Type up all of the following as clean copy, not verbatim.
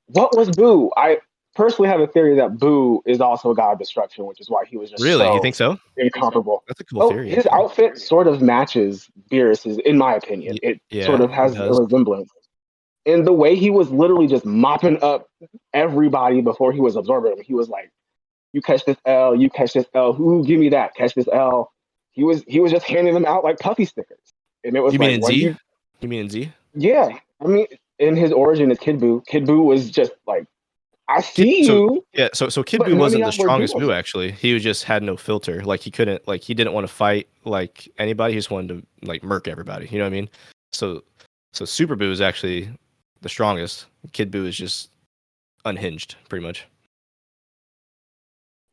What was Boo? I personally have a theory that Boo is also a god of destruction, which is why he was just Really? You so think so? incomparable. That's a cool Oh, theory, his actually. outfit sort of matches Beerus's, in my opinion. It sort Yeah, of it has a does. resemblance. And the way he was literally just mopping up everybody before he was absorbing them, he was like, "You catch this L, you catch this L. Who give me that? Catch this L." He was just handing them out like puffy stickers, and it was You mean like in when Z? he, You mean in Z? yeah. I mean, in his origin as Kid Buu, Kid Buu was just like, "I Kid, see so you," yeah, so Kid but Buu none of wasn't the y'all were strongest doing Buu it. actually. He was just had no filter. Like he couldn't like he didn't want to fight like anybody. He just wanted to like murk everybody. You know what I mean? So so Super Buu is actually the strongest. Kid Buu is just unhinged, pretty much.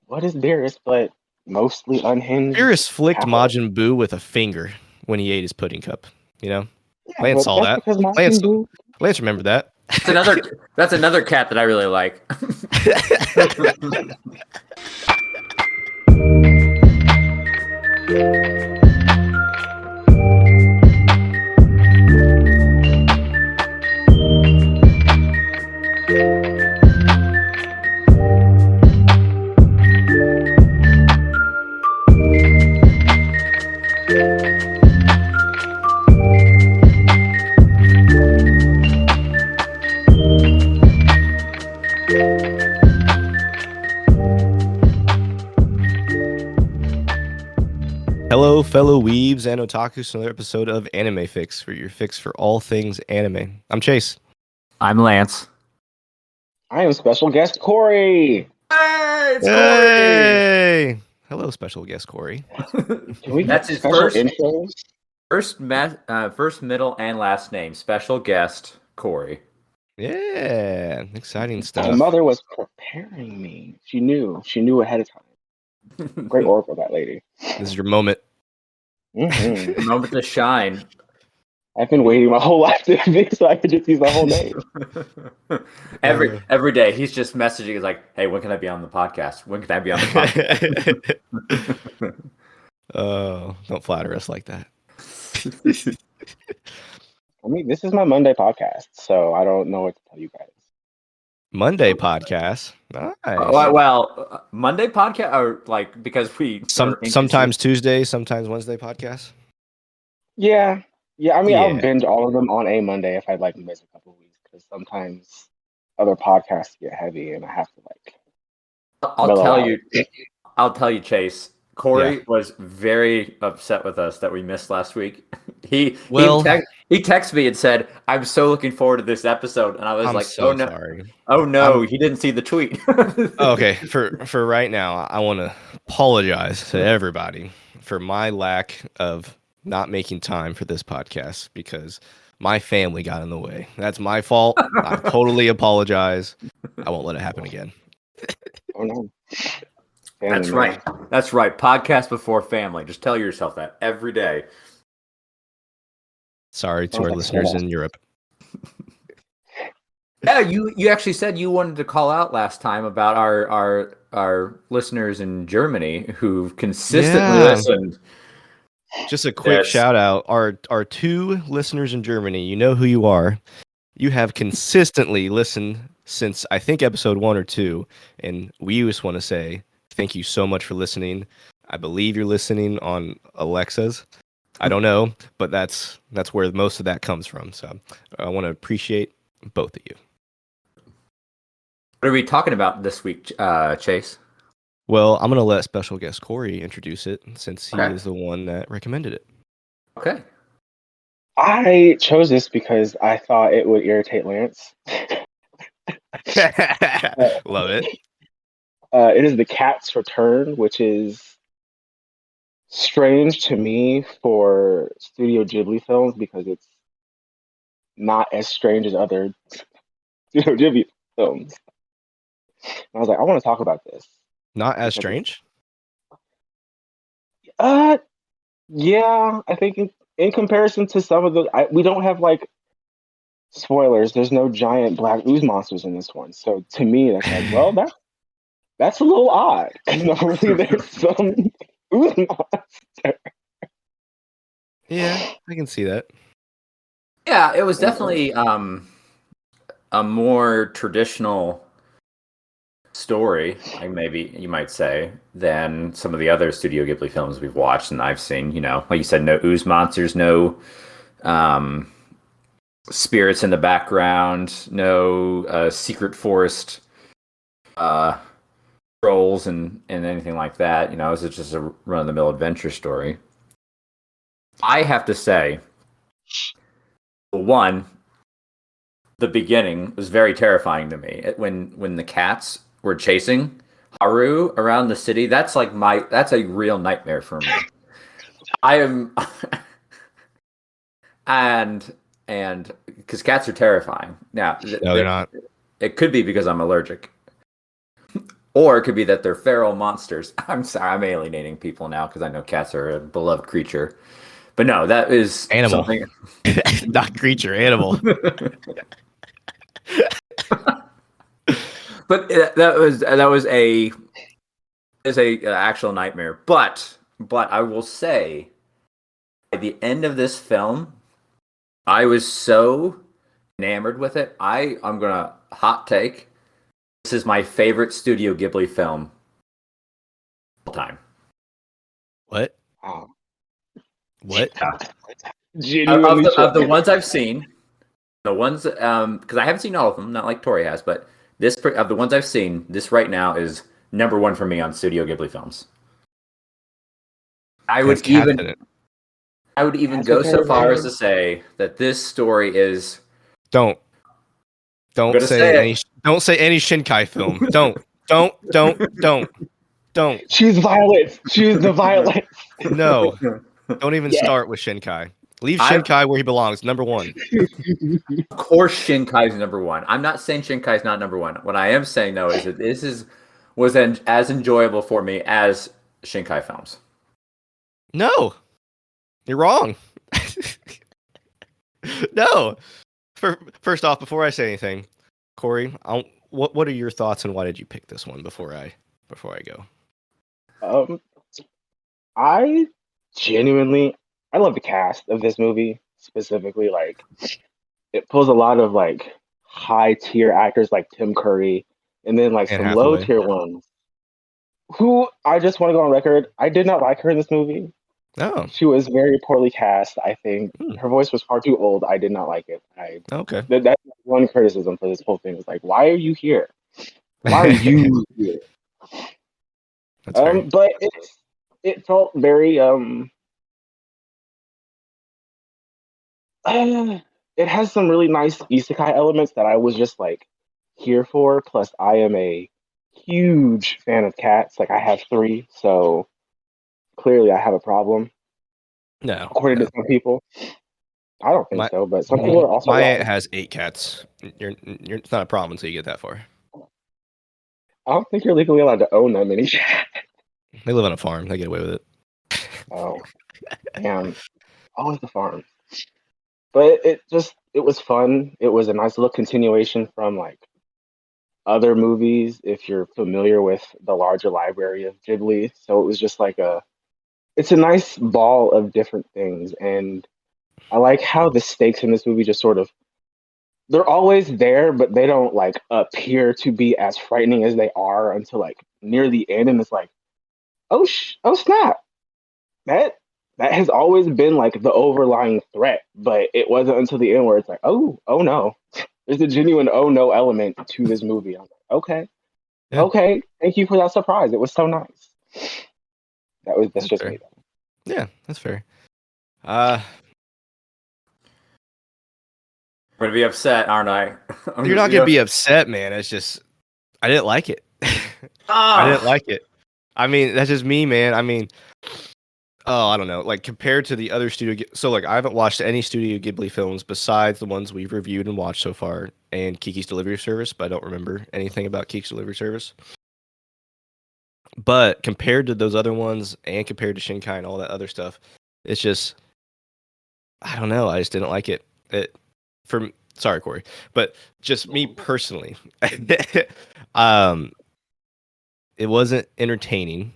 What is Beerus but mostly unhinged Beerus flicked power? Majin Buu with a finger when he ate his pudding cup. You know, Yeah, Lance but saw that's that. because Lance Majin Buu. Lance remembered that. That's another cat that I really like. Hello, fellow weebs and otakus, another episode of Anime Fix, for your fix for all things anime. I'm Chase. I'm Lance. I am special guest Corey. Hey, it's Corey. Hey! Hello, special guest Corey. Can we That's get his special first, intros? first, middle, and last name. Special guest Corey. Yeah, exciting My stuff. mother was preparing me. She knew. She knew ahead of time. Great oracle, that lady. This is your moment. Hmm Moment to shine. I've been waiting my whole life to be so I could just use my whole name. every day he's just messaging. He's like, "Hey, when can I be on the podcast? When can I be on the podcast?" Oh, don't flatter us like that. I mean, this is my Monday podcast, so I don't know what to tell you guys. Monday podcast. Nice. Well, Monday podcast, or like because we Sometimes Tuesday, sometimes Wednesday podcast. Yeah, yeah. I mean, I'll Yeah. binge all of them on a Monday if I like miss a couple of weeks because sometimes other podcasts get heavy and I have to like I'll mellow tell out. you, Chase. Corey was very upset with us that we missed last week. He texted me and said, "I'm so looking forward to this episode," and I was I'm like, so "Oh no, sorry. oh no, he didn't see the tweet." Okay, for right now, I want to apologize to everybody for my lack of not making time for this podcast because my family got in the way. That's my fault. I totally apologize. I won't let it happen again. Oh no, That's family, right. man. That's right. Podcast before family. Just tell yourself that every day. Sorry to Sounds our like listeners Smirnoff. in Europe. Yeah, you actually said you wanted to call out last time about our listeners in Germany who've consistently Yeah. listened. Just a quick Yes. shout out. Our two listeners in Germany, you know who you are. You have consistently listened since I think episode 1 or 2, and we just want to say thank you so much for listening. I believe you're listening on Alexa's. I don't know, but that's where most of that comes from. So I want to appreciate both of you. What are we talking about this week, Chase? Well, I'm gonna let special guest Corey introduce it since he Okay. is the one that recommended it. Okay. I chose this because I thought it would irritate Lance. Love it. It is The Cat's Return, which is strange to me for Studio Ghibli films because it's not as strange as other Studio Ghibli films. And I was like, I want to talk about this. Not as because it's- strange. Yeah, I think in comparison to some of we don't have like spoilers. There's no giant black ooze monsters in this one, so to me, that's like, well, that's a little odd. Normally, there's some ooze monster. Yeah, I can see that. Yeah, it was definitely a more traditional story, like maybe you might say, than some of the other Studio Ghibli films we've watched and I've seen. You know, like you said, no ooze monsters, no um, spirits in the background, no secret forest uh, trolls and anything like that. You know, it's just a run of the mill adventure story. I have to say, one, the beginning was very terrifying to me. When the cats were chasing Haru around the city, that's a real nightmare for me. I am and because cats are terrifying. Now, No, they're not. It could be because I'm allergic. Or it could be that they're feral monsters. I'm sorry, I'm alienating people now because I know cats are a beloved creature. But no, that is Animal. something. Not creature, animal. But that was a actual nightmare. But I will say, at the end of this film, I was so enamored with it. I'm gonna hot take. This is my favorite Studio Ghibli film of all time. What? Wow. What? Genuinely Of the ones I've seen, the ones because I haven't seen all of them, not like Tori has, but this of the ones I've seen, this right now is number one for me on Studio Ghibli films. I would even go so far as to say that this story is. Don't say any. Don't say any Shinkai film. Don't. Choose violence. Choose the violence. No. Don't even start with Shinkai. Leave Shinkai where he belongs. Number one. Of course, Shinkai is number one. I'm not saying Shinkai is not number one. What I am saying though is that this was as enjoyable for me as Shinkai films. No, you're wrong. No. First off, before I say anything, Corey, what are your thoughts and why did you pick this one before I go? I genuinely, I love the cast of this movie specifically. Like, it pulls a lot of like high tier actors like Tim Curry, and then like Anne some Hathaway. low tier ones. Who I just want to go on record, I did not like her in this movie. Oh, She was very poorly cast. I think her voice was far too old. I did not like it. Okay. That's one criticism for this whole thing. Is like, why are you here? Why are you here? That's fair. But it felt very it has some really nice isekai elements that I was just like here for. Plus, I am a huge fan of cats. Like, I have 3, so clearly I have a problem. No, According to some people, I don't think so, but some people are also my wrong. aunt has 8 cats. It's not a problem until you get that far. I don't think you're legally allowed to own that many cats. They live on a farm. They get away with it. Oh, damn. Always the farm. But it was fun. It was a nice little continuation from like other movies if you're familiar with the larger library of Ghibli. So it was just like it's a nice ball of different things. And I like how the stakes in this movie just sort of, they're always there, but they don't like appear to be as frightening as they are until like near the end. And it's like, oh snap. That has always been like the overlying threat, but it wasn't until the end where it's like, oh no. There's a genuine oh no element to this movie. I'm like, okay. Yeah. Okay, thank you for that surprise. It was so nice. That's just fair. me though. Yeah, that's fair. I'm gonna be upset, aren't I? You're not gonna be upset, man. It's just I didn't like it. I didn't like it. I mean, that's just me, man. I mean, I don't know. Like compared to the other so like I haven't watched any Studio Ghibli films besides the ones we've reviewed and watched so far, and Kiki's Delivery Service. But I don't remember anything about Kiki's Delivery Service. But compared to those other ones, and compared to Shinkai and all that other stuff, it's just I don't know. I just didn't like it. Sorry, Corey, but just me personally, it wasn't entertaining.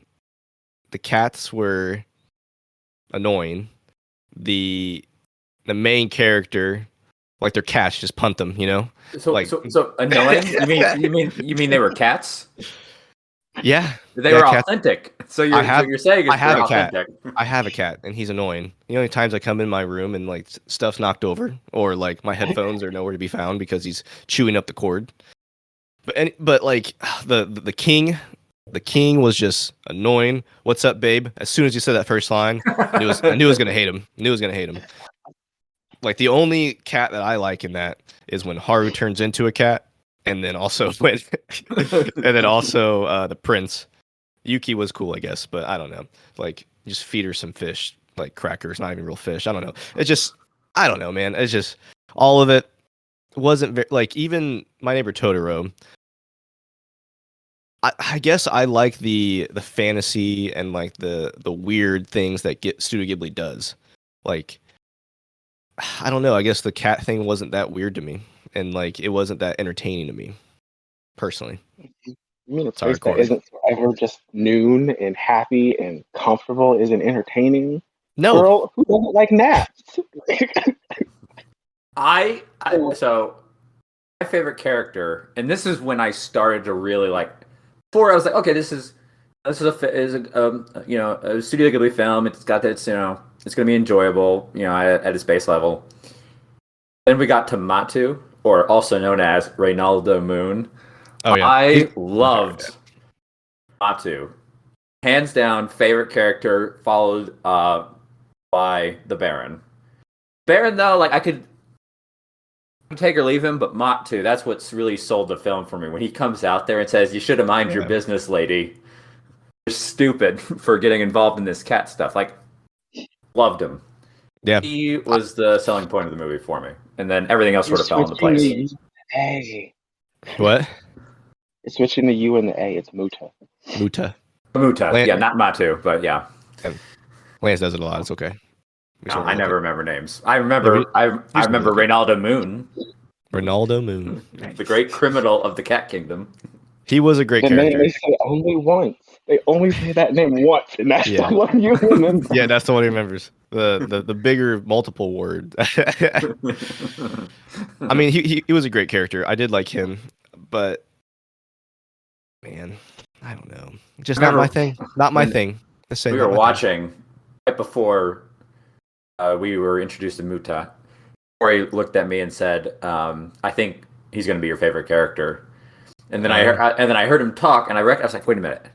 The cats were annoying. The main character, like they're cats, just punt them, you know? So Like so annoying? You mean they were cats? yeah, They yeah, were cats. authentic. So I you're saying I is have they're a cat. authentic. I have a cat, and he's annoying. You know, the times I come in my room and like stuff's knocked over, or like my headphones are nowhere to be found because he's chewing up the cord. But like the king was just annoying. What's up, babe? As soon as you said that first line, I knew I was gonna hate him. Knew I was gonna hate him. Like the only cat that I like in that is when Haru turns into a cat, and then also when, and then also the prince. Yuki was cool, I guess, but I don't know. Like just feed her some fish, like crackers, not even real fish. I don't know. It's just I don't know, man. It's just all of it wasn't very like even My Neighbor Totoro. I guess I like the fantasy and like the weird things that get Studio Ghibli does. Like I don't know. I guess the cat thing wasn't that weird to me, and like it wasn't that entertaining to me personally. You mean a Sorry, place that Corey. isn't forever just noon and happy and comfortable isn't entertaining? No. Girl, who doesn't like naps? So my favorite character, and this is when I started to really like. Before I was like, okay, this is a Studio Ghibli film. It's got that it's gonna be enjoyable at its base level. Then we got to Matu, or also known as Reynaldo Moon. Oh yeah. I My favorite cat. loved Matu, hands down favorite character, followed by the Baron. Baron though, like I could take or leave him, but Mott too. That's what's really sold the film for me. When he comes out there and says, "You should have mind your Yeah. business, lady. You're stupid for getting involved in this cat stuff." Like, loved him. Yeah. He was the selling point of the movie for me, and then everything else You're sort of fell into switching the place. U and the A. What? You're switching the U and the A. It's Muta. Muta. Muta, Lan- yeah, not Matu, but yeah. Lance does it a lot. It's okay. We just No, wanna I look never at- remember names. we I just wanna remember look at Reynaldo Moon, Ronaldo Moon. the great criminal of the Cat Kingdom. He was a great The name character. they say only once. They only say that name once, and that's Yeah. the one you remember. Yeah, that's the one he remembers. The bigger multiple word. I mean, he was a great character. I did like him, but man, I don't know. Just not my thing. Not my when thing. Let's say we not were my thing. watching right before we were introduced to Muta. Corey looked at me and said, "I think he's going to be your favorite character." And then I heard him talk, and I was like, "Wait a minute, is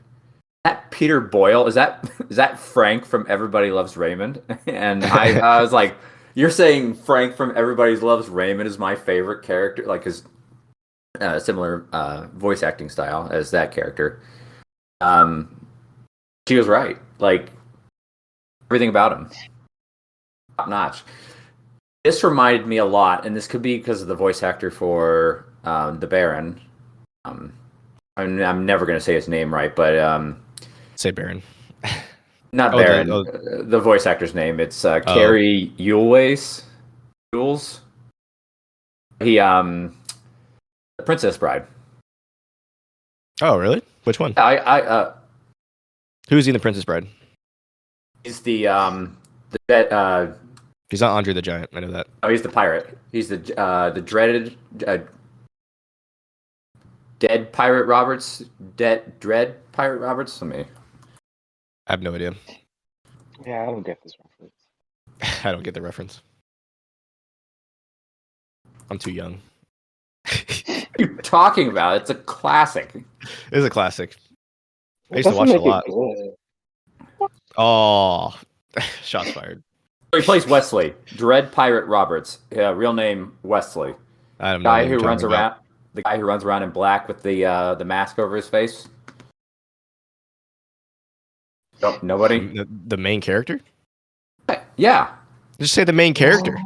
that Peter Boyle? Is that Frank from Everybody Loves Raymond?" And I was like, "You're saying Frank from Everybody Loves Raymond is my favorite character, like his similar voice acting style as that character?" She was right. Like everything about him, top notch. This reminded me a lot, and this could be because of the voice actor for the Baron. I'm never going to say his name right, but Say Baron. not Oh, Baron. The voice actor's name. It's Carrie Yules. Yules. He the Princess Bride. Oh, really? Which one? Who's he in The Princess Bride? He's the He's not Andre the Giant. I know that. oh, he's the pirate. He's the dreaded dead pirate Roberts. Dread pirate Roberts. Let me. I have no idea. Yeah, I don't get this reference. I don't get the reference. I'm too young. What are you talking about? It's a classic. It's a classic. I used to Doesn't watch it a make lot. good. Oh, shots fired. So he plays Wesley, Dread Pirate Roberts. Real name Wesley. I don't know. Guy who runs around. The guy who runs around in black with the mask over his face. Nope, nobody. The main character? Yeah. Just say the main character.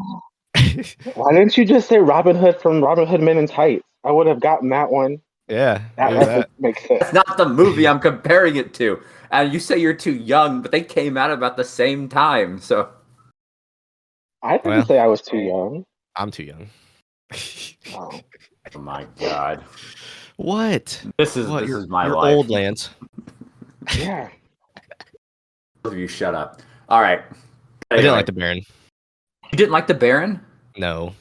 Why didn't you just say Robin Hood from Robin Hood Men in Tights? I would have gotten that one. Yeah, That maybe reference makes sense. That's not the movie I'm comparing it to. And you say you're too young, but they came out about the same time. So I didn't say I was too young. I'm too young. Oh. oh my god. What? This is my you're life. old, Lance. Yeah. Both of you shut up. All right. I didn't like the Baron. You didn't like the Baron? No.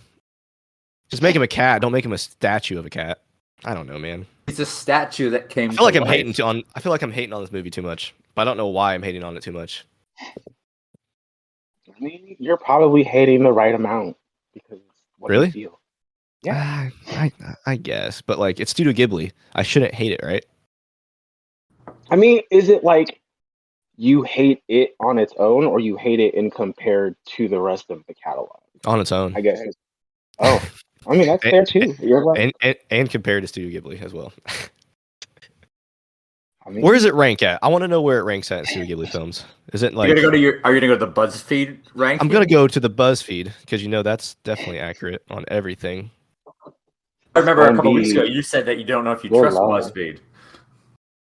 Just make him a cat. Don't make him a statue of a cat. I don't know, man. It's a statue that came. I feel like I'm life. hating on. I feel like I'm hating on this movie too much, but I don't know why I'm hating on it too much. I mean, you're probably hating the right amount because it's what Really? you feel. Yeah. I guess, but like it's Studio Ghibli. I shouldn't hate it, right? I mean, is it like you hate it on its own, or you hate it in compared to the rest of the catalog? On its own. I guess. Oh, I mean that's And, fair too. You're right. and compared to Studio Ghibli as well. I mean, Where does it rank at? I want to know where it ranks at in Studio Ghibli films. Is it like? Are you gonna go to the BuzzFeed ranking? I'm gonna go to the BuzzFeed because that's definitely accurate on everything. I remember a couple weeks ago you said that you don't know if you trust BuzzFeed.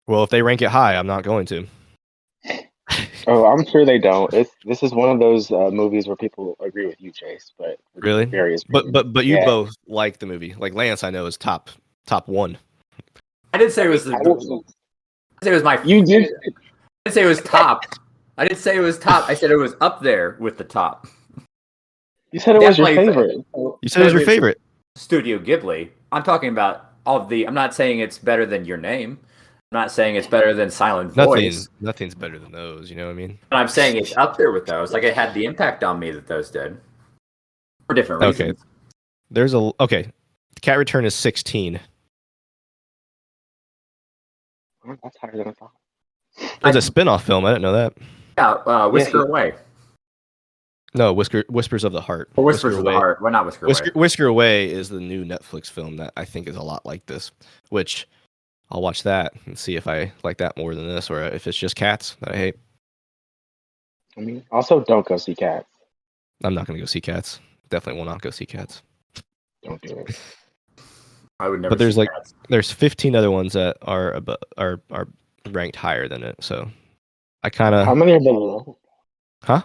Well, if they rank it high, I'm not going to. Oh, I'm sure they don't. This is one of those movies where people agree with you, Chase. But really, various. But you both like the movie. Like Lance, I know is top one. I didn't say it was. I didn't say it was my. You did. I didn't say it was top. I didn't say it was top. I said it was up there with the top. You said it was your favorite. You said it was your favorite. Studio Ghibli. I'm talking about all the. I'm not saying it's better than Your Name. I'm not saying it's better than Silent Voice. Nothing's better than those. You know what I mean? But I'm saying it's up there with those. Like it had the impact on me that those did. For different reasons. Okay. There's a Cat Return is 16. Oh, that's higher than I thought. It's a spin-off film. I didn't know that. Yeah, Whisker Away. No, Whispers of the Heart. Or Whispers of the Heart. Well, not Whisker Away. Whisker Away is the new Netflix film that I think is a lot like this, which I'll watch that and see if I like that more than this or if it's just cats that I hate. I mean, also don't go see Cats. I'm not going to go see Cats. Definitely will not go see Cats. Don't do it. I would never. But there's Cats. There's 15 other ones that are ranked higher than it. So I kind of. How many are below? Huh?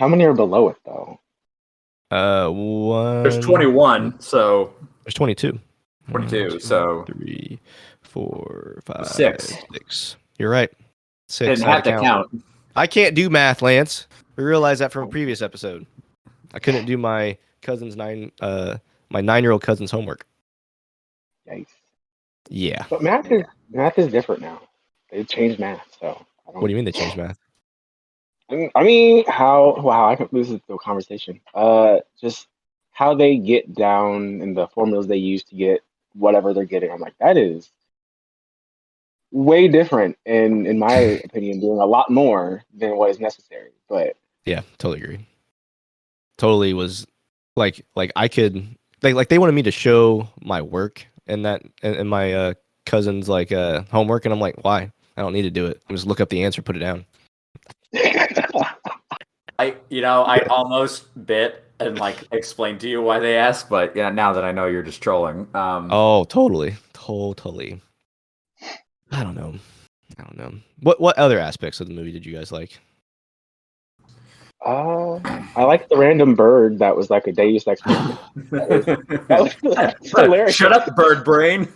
How many are below it though? There's 21. So there's 22. 22. 1, 2, so 3, 4, 5, 6. 6. You're right. 6. Didn't have to count. I can't do math, Lance. We realized that from a previous episode. I couldn't do my cousin's my 9-year-old cousin's homework. Yikes. Yeah. But math is different now. They changed math, so. What do you mean they changed math? I mean, this is the conversation. Just how they get down and the formulas they use to get whatever they're getting. I'm like, that is way different, and in my opinion, doing a lot more than what is necessary. But yeah, totally agree. Totally was like I could they wanted me to show my work and my cousin's homework, and I'm like, why? I don't need to do it. I just look up the answer, put it down. I almost bit and explained to you why they asked, but yeah, now that I know you're just trolling. Oh, totally. I don't know. What other aspects of the movie did you guys like? I like the random bird that was like a Deus Ex Machina. That was hilarious. Shut up, bird brain.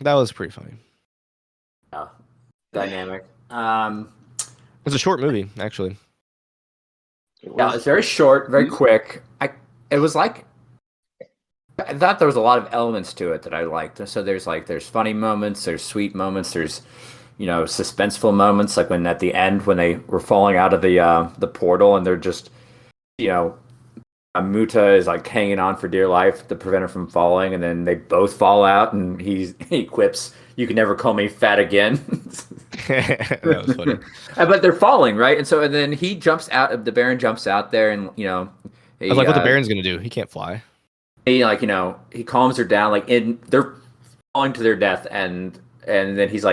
That was pretty funny. Yeah. Dynamic. It's a short movie, actually. Yeah, it's very short, very quick. I thought there was a lot of elements to it that I liked. So there's funny moments, there's sweet moments, there's suspenseful moments, like when at the end when they were falling out of the portal and they're just Muta is hanging on for dear life to prevent her from falling, and then they both fall out and he quips, "You can never call me fat again." That was funny. But they're falling, right? And then he jumps out. The Baron jumps out there, and I was like, "What the Baron's gonna do? He can't fly." He he calms her down. They're falling to their death, and then he's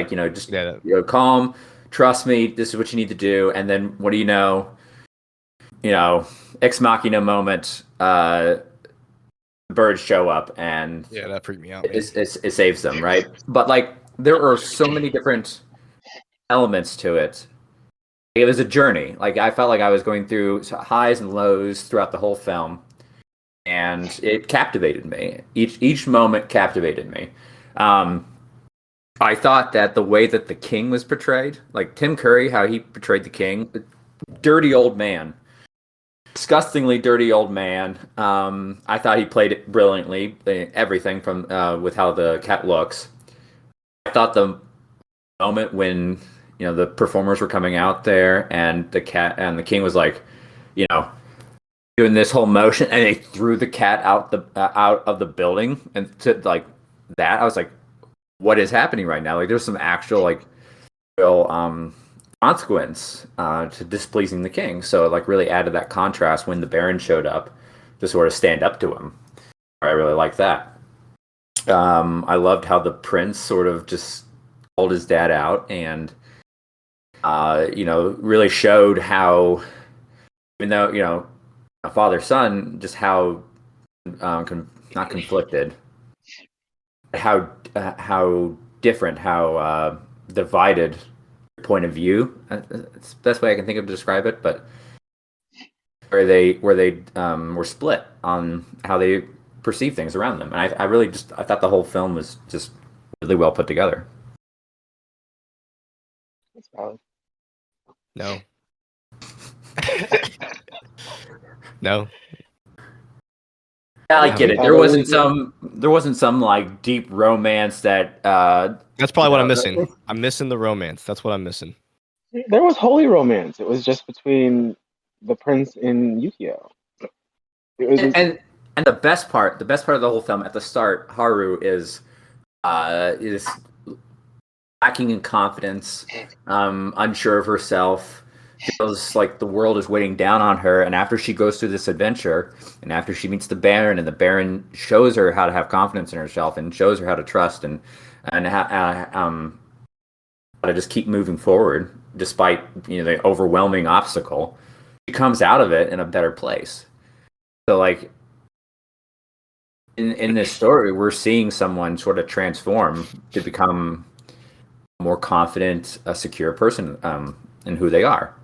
calm. Trust me. This is what you need to do. And then what do you know? Ex Machina moment. The birds show up, and yeah, that freaked me out. It saves them, right? But there are so many different elements to it. It was a journey. I felt like I was going through highs and lows throughout the whole film, and it captivated me. Each moment captivated me. I thought that the way that the king was portrayed, like Tim Curry, how he portrayed the king, dirty old man. disgustingly dirty old man. I thought he played it brilliantly. Everything from with how the cat looks. I thought the moment when the performers were coming out there and the cat and the king was like, you know, doing this whole motion and they threw the cat out of the building and to like that. I was like, what is happening right now? Like, there's some actual like real consequence to displeasing the king. So it like really added that contrast when the Baron showed up to sort of stand up to him. I really like that. I loved how the prince sort of just called his dad out and really showed how, even though a father son, just how not conflicted, how different, how divided point of view. It's the best way I can think of to describe it, but where they were split on how they perceive things around them, and I thought the whole film was just really well put together. That's valid. No. No. Yeah, I get it. There wasn't some like deep romance that. That's probably what I'm missing. I'm missing the romance. That's what I'm missing. There was holy romance. It was just between the prince and Yukio. It was and the best part of the whole film at the start, Haru is lacking in confidence, unsure of herself, feels like the world is weighing down on her. And after she goes through this adventure, and after she meets the Baron, and the Baron shows her how to have confidence in herself, and shows her how to trust, and how to just keep moving forward despite the overwhelming obstacle, she comes out of it in a better place. So like in this story, we're seeing someone sort of transform to become a more confident, a secure person in who they are.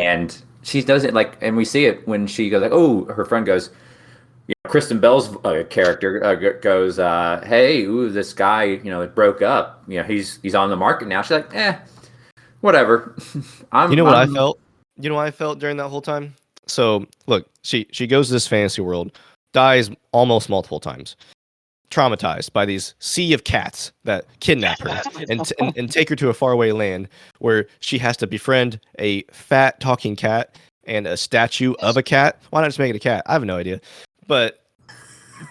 And she does it and we see it when she goes like, oh, her friend goes, Kristen Bell's character goes, hey, this guy, broke up. He's on the market now. She's like, whatever. What I felt? You know what I felt during that whole time? So look, she goes to this fantasy world, dies almost multiple times, traumatized by these sea of cats that kidnap her and take her to a faraway land where she has to befriend a fat talking cat and a statue of a cat. Why not just make it a cat? I have no idea. But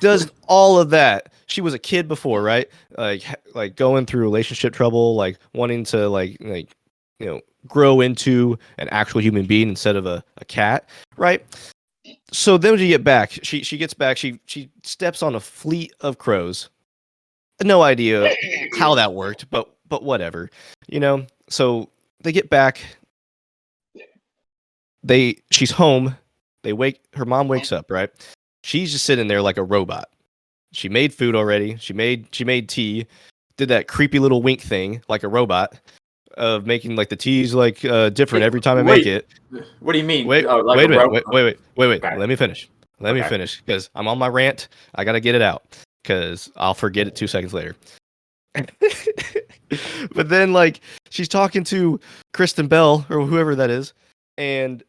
does all of that. She was a kid before, right? Like going through relationship trouble, like wanting to grow into an actual human being instead of a cat, right? So then when you get back, she gets back, she steps on a fleet of crows. No idea how that worked, but whatever. So they get back. She's home. Her mom wakes up, right? She's just sitting there like a robot. She made food already. She made tea, did that creepy little wink thing like a robot of making like the teas like different every time I make it. What do you mean? Wait a minute. Wait. Okay. Let me finish. Let me finish because I'm on my rant. I gotta get it out because I'll forget it 2 seconds later. But then like she's talking to Kristen Bell or whoever that is, and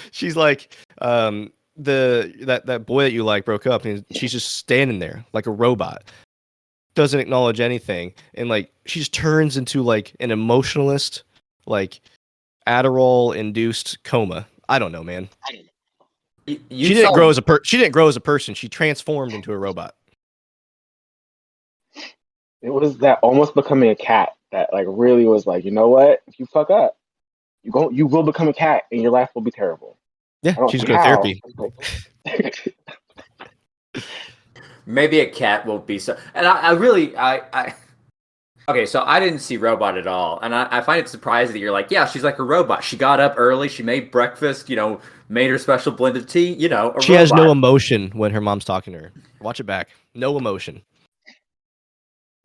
she's like, that boy that you like broke up, and she's just standing there like a robot. Doesn't acknowledge anything, and like she just turns into like an emotionalist, like Adderall induced coma. I don't know, man. She didn't grow as a person. She transformed into a robot. It was that almost becoming a cat that like really was like, you know what? If you fuck up, you will become a cat and your life will be terrible. Yeah, she's going to therapy. Maybe a cat won't be so. And I okay, so I didn't see robot at all, and I find it surprising that you're like, yeah, she's like a robot. She got up early, she made breakfast, made her special blended tea, she robot. Has no emotion when her mom's talking to her. Watch it back. No emotion.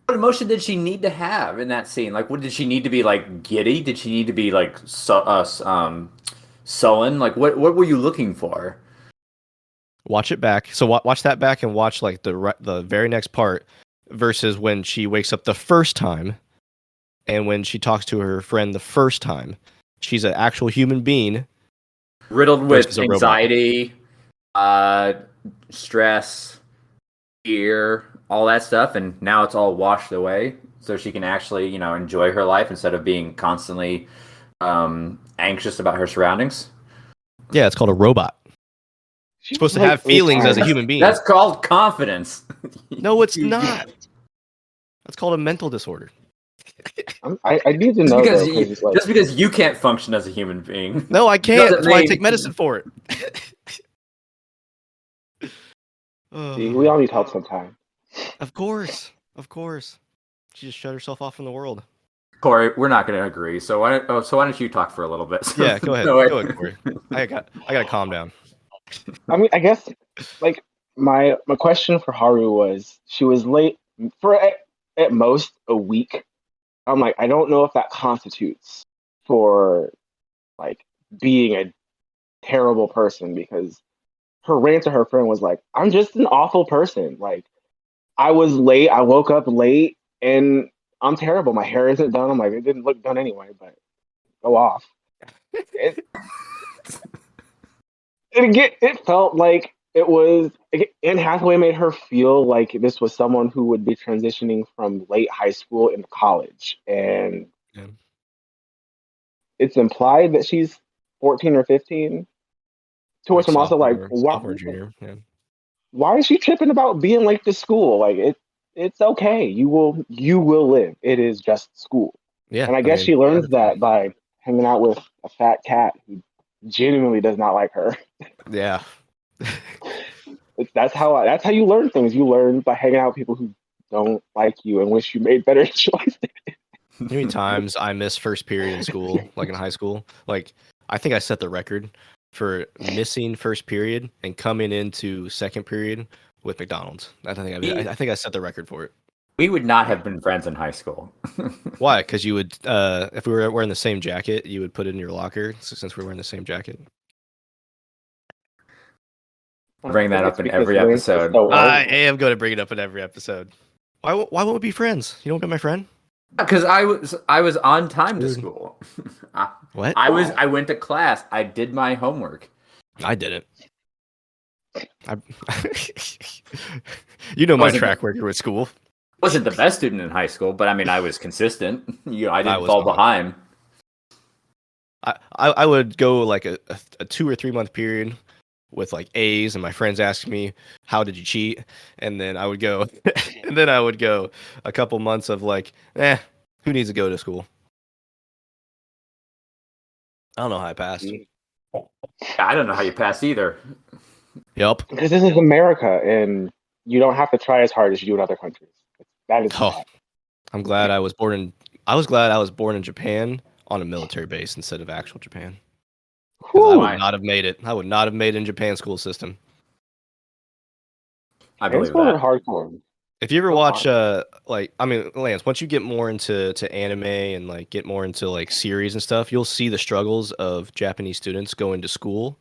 What emotion did she need to have in that scene? Like, what did she need to be like giddy? Did she need to be like sullen? Like, what were you looking for? Watch it back. So watch that back and watch like the very next part versus when she wakes up the first time and when she talks to her friend the first time. She's an actual human being riddled versus with a robot. anxiety, stress, fear, all that stuff, and now it's all washed away, so she can actually, enjoy her life instead of being constantly anxious about her surroundings. Yeah, it's called a robot. She's Supposed to like have feelings as a retired. human being. That's called confidence. No, it's not. That's called a mental disorder. I need to Just know because though, because it's like, just because you can't function as a human being. No, I can't. doesn't That's why I mean- take medicine for it. see, we all need help sometime. Of course. She just shut herself off from the world. Corey, we're not going to agree. So why don't you talk for a little bit? Yeah, go ahead. No, Go ahead, Corey. I gotta calm down. I mean, I guess like my question for Haru was she was late for at most a week. I'm like, I don't know if that constitutes for like being a terrible person because her rant to her friend was like, I'm just an awful person. Like, I was late, I woke up late, and I'm terrible. My hair isn't done. I'm like, it didn't look done anyway, but go off. It, it felt like it was. Anne Hathaway made her feel like this was someone who would be transitioning from late high school into college, and Yeah. it's implied that she's 14 or 15. To which I'm also like, sophomore, junior. Yeah. why is she tripping about being late to school? Like it's okay. You will live. It is just school. Yeah. And I guess she learns that by hanging out with a fat cat who genuinely does not like her. Yeah. That's how you learn things. You learn by hanging out with people who don't like you and wish you made better choices. How many times I missed first period in school, like in high school? Like, I think I set the record for missing first period and coming into second period with McDonald's. I think I set the record for it. We would not have been friends in high school. Why? Because you would, if we were wearing the same jacket, you would put it in your locker since we're wearing the same jacket. Bring that up in every Lance is episode. so I old. am going to bring it up in every episode. Why won't we be friends? You don't be my friend? Because I was on time to Dude. school. What? I went to class. I did my homework. I didn't. You know my Wasn't track record with school. Wasn't the best student in high school, but I mean I was consistent. I didn't was fall not. behind. I would go like a 2 or 3 month period with like A's, and my friends ask me, "How did you cheat?" And then I would go, a couple months of like, who needs to go to school? I don't know how I passed. I don't know how you passed either. Yep. Because this is America, and you don't have to try as hard as you do in other countries. That is Oh, I'm glad I was born in. I was glad I was born in Japan on a military base instead of actual Japan. 'Cause I would not have made it. I would not have made it in Japan school system. I believe Transport that. are hardcore. If you ever watch, Lance, once you get more into anime and like get more into like series and stuff, you'll see the struggles of Japanese students going to school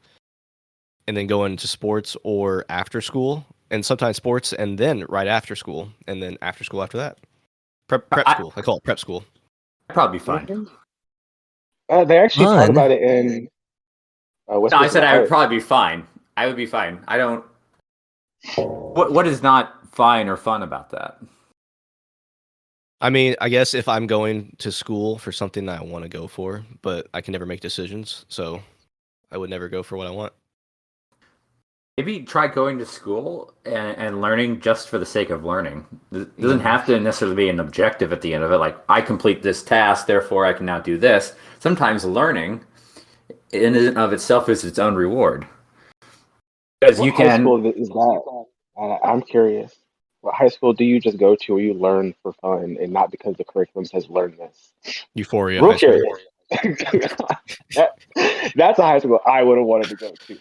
and then going to sports or after school, and sometimes sports and then right after school, and then after school after that. Prep school. I call it prep school. I'd probably be fine. They actually talk Fun? about it in. No, I said I would probably be fine. I would be fine. I don't. What is not fine or fun about that? I mean, I guess if I'm going to school for something that I want to go for, but I can never make decisions, so I would never go for what I want. Maybe try going to school and learning just for the sake of learning. It doesn't have to necessarily be an objective at the end of it. Like, I complete this task, therefore I can now do this. Sometimes learning in and of itself is its own reward. Because What high school is that? I'm curious. What high school do you just go to where you learn for fun and not because the curriculum says learn this? Euphoria. Real High school. curious. That's a high school I would have wanted to go to.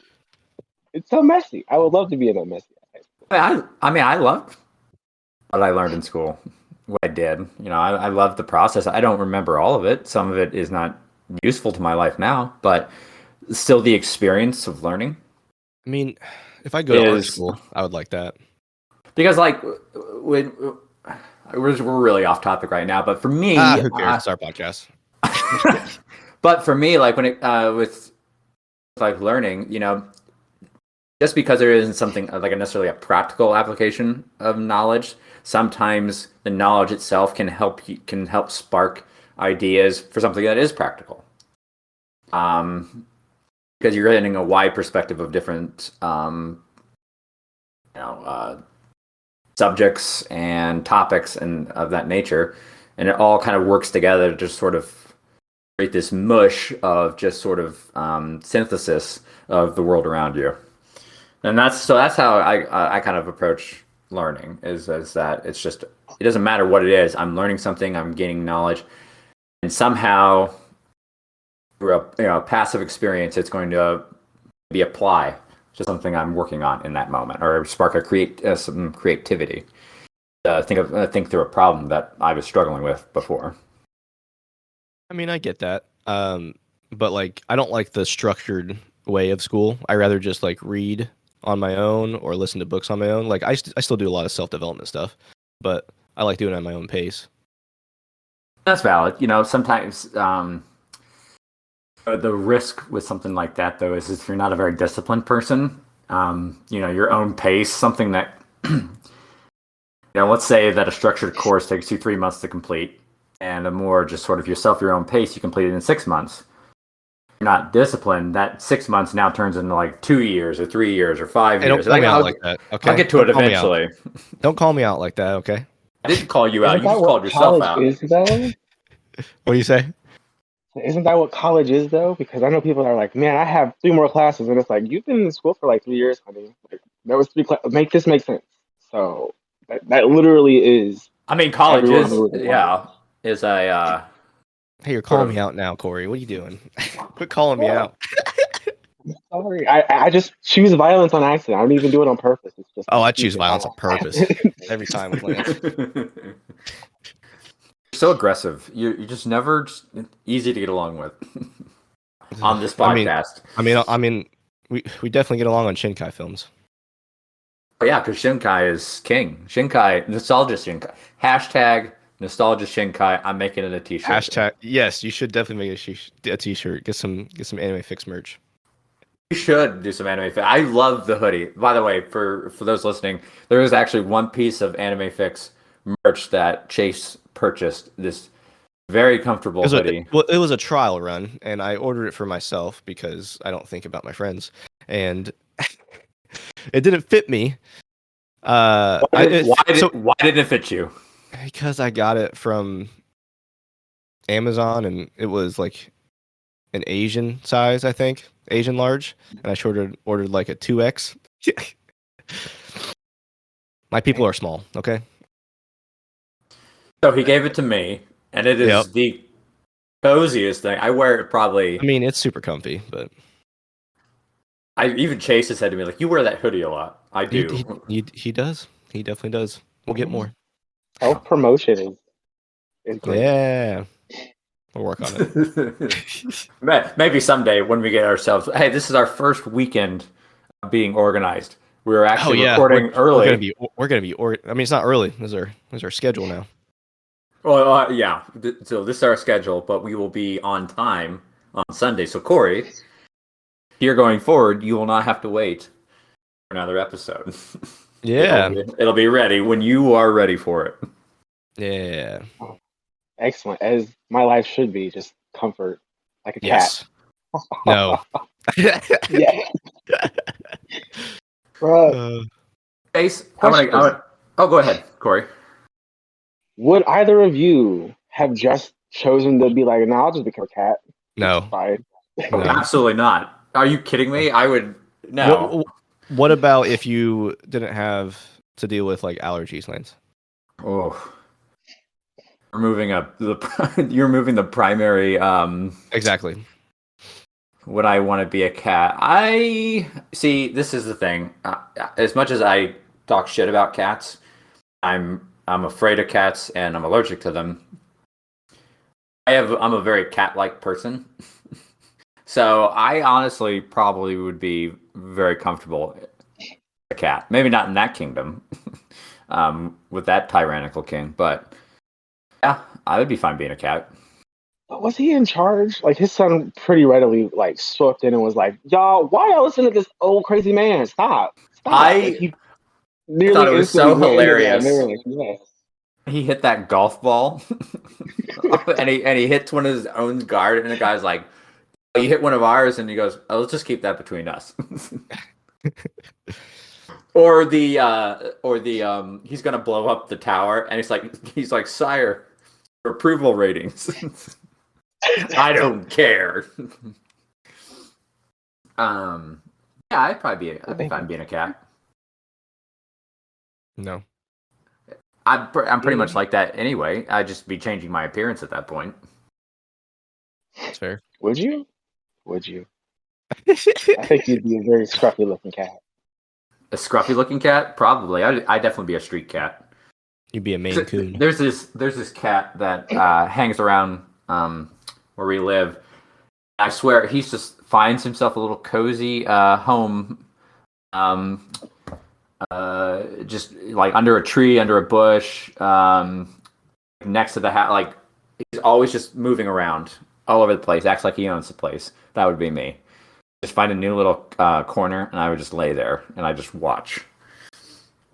It's so messy. I would love to be in that messy high school. I loved what I learned in school. What I did. I loved the process. I don't remember all of it. Some of it is not useful to my life now, but still the experience of learning. I mean, if I go to art school, I would like that. Because, like, we're really off topic right now, but for me... who cares? It's our podcast. But for me, like, when it with like learning, just because there isn't something like necessarily a practical application of knowledge, sometimes the knowledge itself can help spark ideas for something that is practical. Because you're getting a wide perspective of different subjects and topics and of that nature, and it all kind of works together to just sort of create this mush of just sort of synthesis of the world around you. And that's how I kind of approach learning is that it doesn't matter what it is. I'm learning something, I'm gaining knowledge, and somehow through a passive experience, it's going to be apply to something I'm working on in that moment, or spark some creativity. Think through a problem that I was struggling with before. I mean, I get that, but like, I don't like the structured way of school. I rather just like read on my own or listen to books on my own. Like, I still do a lot of self-development stuff, but I like doing it at my own pace. That's valid. Sometimes the risk with something like that, though, is if you're not a very disciplined person, your own pace, something that, let's say that a structured course takes you 3 months to complete, and a more just sort of your own pace, you complete it in 6 months. You're not disciplined, that 6 months now turns into like 2 years or 3 years or 5 years. Don't call me out like that, okay? I'll get to it eventually. Don't call me out like that, okay? I didn't call you out. You just called yourself out. Is, though? What do you say? Isn't that what college is, though? Because I know people are like, man, I have 3 more classes. And it's like, you've been in school for like 3 years, honey. Like, that was 3 classes. Make this make sense. So that literally is. I mean, college is a... Hey, you're calling me out now, Corey. What are you doing? Quit calling me out. Sorry. I just choose violence on accident. I don't even do it on purpose. It's just. Oh, I choose violence on purpose. Every time with Lance. So aggressive. You're just never easy to get along with on this podcast. I mean, we definitely get along on Shinkai films. Oh, yeah, because Shinkai is king. Shinkai, nostalgia Shinkai. Hashtag nostalgia Shinkai. I'm making it a t-shirt. Hashtag, yes, you should definitely make a t-shirt. Get some Anime Fix merch. You should do some Anime Fix. I love the hoodie. By the way, for those listening, there is actually one piece of Anime Fix merch that Chase purchased, this very comfortable hoodie. It was a trial run, and I ordered it for myself because I don't think about my friends, and it didn't fit me. Why didn't it fit you? Because I got it from Amazon, and it was like an Asian size, I think, Asian large, and I ordered like a 2X. My people are small, okay? So he gave it to me, and it is the coziest thing. I wear it probably. I mean, it's super comfy, but even Chase has said to me, like, you wear that hoodie a lot. I do. He does. He definitely does. We'll get more. Self promotion is great. Yeah. We'll work on it. Maybe someday when we get ourselves. Hey, this is our first weekend of being organized. We're actually recording early. We're gonna be. I mean, it's not early. This is our schedule now. Well, yeah. So this is our schedule, but we will be on time on Sunday. So Corey, here going forward, you will not have to wait for another episode. Yeah, it'll be ready when you are ready for it. Yeah. Excellent, as my life should be, just comfort, like a cat. No. Yeah. Bro. Ace, go ahead, Corey. Would either of you have just chosen to be like, nah, I'll just become a cat? No. No. Absolutely not. Are you kidding me? I would. No. What about if you didn't have to deal with like allergies, Lance? Oh. You're moving the primary. Exactly. Would I want to be a cat? I see. This is the thing. As much as I talk shit about cats, I'm afraid of cats and I'm allergic to them. I'm a very cat-like person, so I honestly probably would be very comfortable a cat. Maybe not in that kingdom, with that tyrannical king, but yeah, I would be fine being a cat. Was he in charge? Like his son pretty readily like swooped in and was like, "Y'all, why y'all listen to this old crazy man? Stop, stop!" Like I he thought it nearly was instantly so went into that, and they were hilarious. like, "Yes." He hit that golf ball, and he hits one of his own guard, and the guy's like, "Oh, you hit one of ours," and he goes, "Oh, let's just keep that between us." or the he's gonna blow up the tower, and he's like, "Sire, for approval ratings." I don't care. um, yeah, I I'd be think fine being a cat. No. I'm pretty much mm, like that anyway. I'd just be changing my appearance at that point. It's fair. would you? Would you? I think you'd be a very scruffy looking cat. A scruffy looking cat, probably. I'd definitely be a street cat. You'd be a Maine Coon. There's this cat that hangs around where we live. I swear he just finds himself a little cozy home, um, just like under a tree, under a bush, next to the house. Like he's always just moving around all over the place. Acts like he owns the place. That would be me. Just find a new little corner, and I would just lay there and I just watch